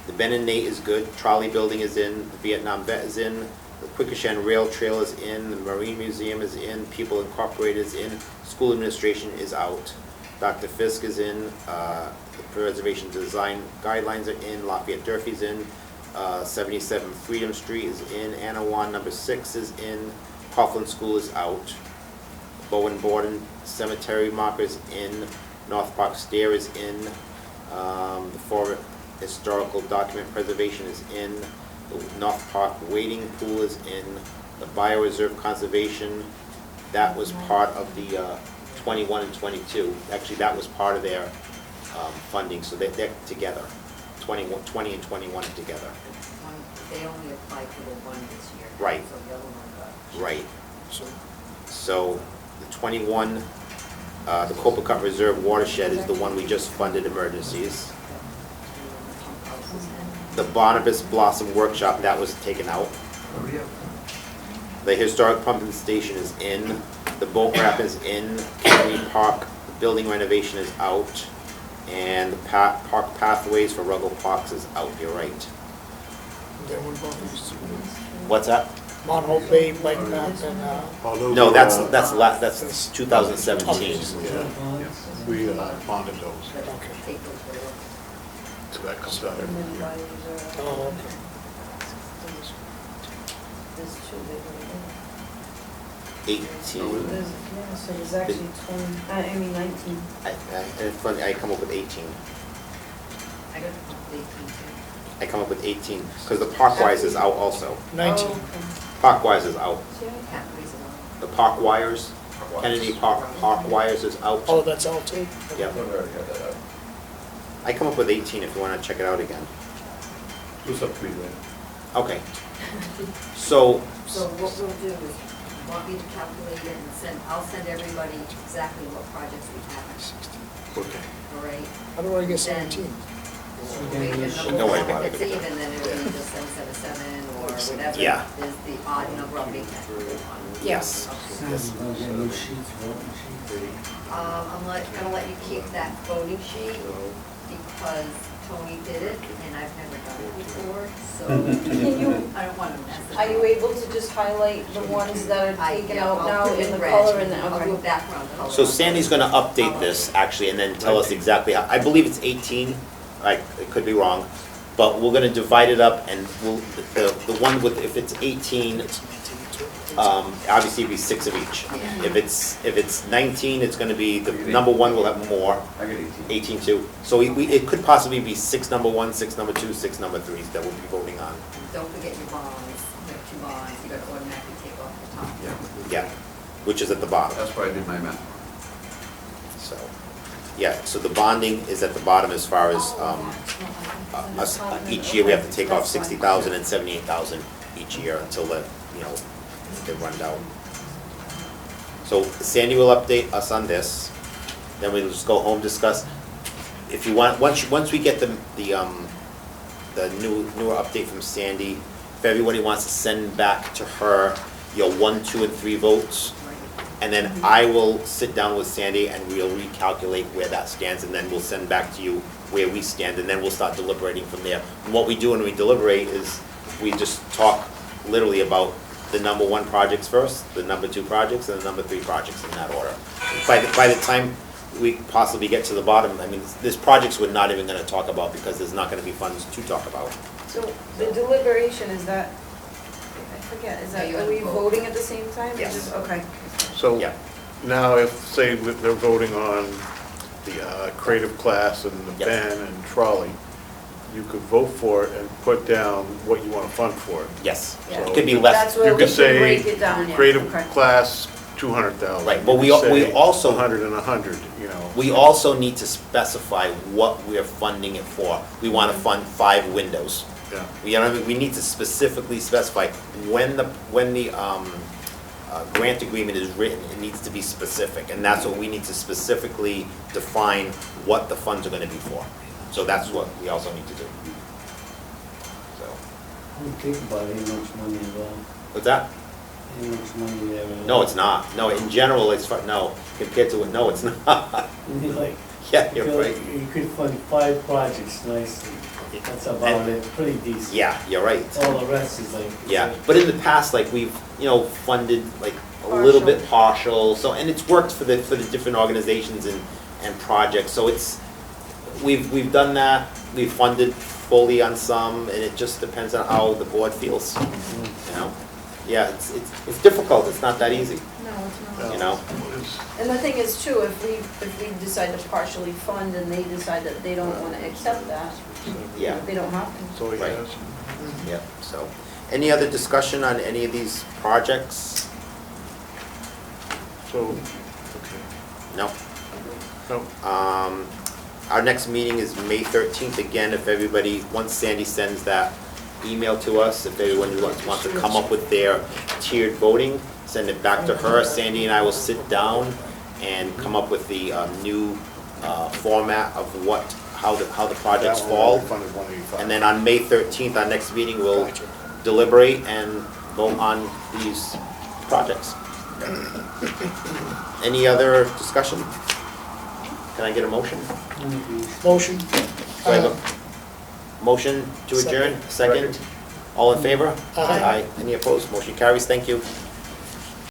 The Ben and Nate is good, Trolley Building is in, the Vietnam Vet is in, the Quikasham Rail Trail is in, the Marine Museum is in, People Incorporated is in, School Administration is out. Dr. Fisk is in, the Preservation Design Guidelines are in, Lafayette Durfee's in, 77 Freedom Street is in, Anawan number 6 is in, Coughlin School is out. Bowen Borden Cemetery Markers in, North Park Stair is in, the Forest Historical Document Preservation is in, the North Park Wading Pool is in, the Bioreserve Conservation, that was part of the 21 and 22. Actually, that was part of their funding, so they're together. 20 and 21 are together. They only applied for the one this year. Right. So the other one got. Right. So, So the 21 The Copacut Reserve Watershed is the one we just funded emergencies. The Barnabas Blossom Workshop, that was taken out. The Historic Pumping Station is in. The boat ramp is in. Kennedy Park, the building renovation is out. And the park pathways for Ruggle Parks is out, you're right. Then what about these, What's that? Monhope Bay bike path and, All those No, were, that's 2017. We bonded those, okay, so that comes out every year. oh, okay. There's two big ones. 18. There's, yeah, so there's actually 20, I mean 19. It's funny, I come up with 18. I got 18 too. I come up with 18, because the Parkwise is out also. 19. Oh, okay. Parkwise is out. Pathways along. The Park Wires, Kennedy Park Wires is out. Oh, that's all too? Yep. I come up with 18 if you want to check it out again. Do subcommittee later. Okay. So, So what we'll do is, want me to calculate it and send, I'll send everybody exactly what projects we have, Okay. all right? How do I get 17? Make a Don't number worry of about it. it's even, then it'll be just 777 or whatever Yeah. is the odd number of big ones. yes. Sam's gonna get new sheets, voting sheets. Gonna let you keep that voting sheet because Tony did it and I've never done it before, so Can you, I don't wanna mess it up. are you able to just highlight the ones that are taken Yeah, out I'll now put it in the red. color and the, I'll do a okay. background color. So Sandy's gonna update this actually and then tell us exactly how, I believe it's 18, it could be wrong, but we're gonna divide it up and we'll, the one with, if it's 18, obviously it'd be 6 of each. Yeah. If it's 19, it's gonna be, the number one will have more, I get 18. 18 too. So it could possibly be 6 number 1, 6 number 2, 6 number 3s that we'll be voting on. Don't forget your bonds, you have 2 bonds, you gotta automatically take off the top. Yeah, Yeah, which is at the bottom. that's why I did my math. So, yeah, so the bonding is at the bottom as far as, each year we have to take off 60,000 and 78,000 each year until the, they run down. So Sandy will update us on this, then we'll just go home, discuss. If you want, once we get the newer update from Sandy, if everybody wants to send back to her your 1, 2, and 3 votes, and then I will sit down with Sandy and we'll recalculate where that stands, and then we'll send back to you where we stand, and then we'll start deliberating from there. And what we do when we deliberate is we just talk literally about the number 1 projects first, the number 2 projects, and the number 3 projects in that order. By the time we possibly get to the bottom, I mean, there's projects we're not even gonna talk about because there's not gonna be funds to talk about. So the deliberation, is that, I forget, is that, Yeah, you are we have to vote. voting at the same time? or Yes. just- Okay. So Yeah. now if, say, they're voting on the creative class and the Yes. van and trolley, you could vote for it and put down what you want to fund for it. Yes, Yeah. it could be less. That's where You we could can say break it down, yeah. creative Okay. class, 200,000. Right, but we also- 100 and 100, We also need to specify what we're funding it for. We want to fund 5 windows. Yeah. We need to specifically specify when the grant agreement is written, it needs to be specific. And that's what we need to specifically define what the funds are going to be for. So that's what we also need to do. So, I don't think about it, how much money involved, what's that? how much money there. No, it's not. No, in general, it's, no, compared to, no, it's not. Like, Yeah, you you're could- right. You could fund 5 projects nicely, that's about it, pretty decent. Yeah, you're right. All the rest is like. Yeah, but in the past, like, we've, funded, like, a little bit partial, so, and it's worked for the different organizations and projects, so it's, we've done that, we've funded fully on some, and it just depends on how the board feels, you know? Yeah, it's difficult, it's not that easy, No, it's not. you know? And the thing is too, if we decide to partially fund and they decide that they don't wanna accept that, Yeah, they don't have to. So he Right. has. yeah, so. Any other discussion on any of these projects? So, okay. No? No, Our next meeting is May 13th, again, if everybody, once Sandy sends that email to us, if everyone wants to come up with their tiered voting, send it back to her, Sandy and I will sit down and come up with the new format of how the projects fall. Funded 185. And then on May 13th, our next meeting, we'll Gotcha. deliberate and vote on these projects. Any other discussion? Can I get a motion? Motion. Do I have a motion to adjourn? Second? All in favor? Aye. Any opposed? Motion carries. Thank you.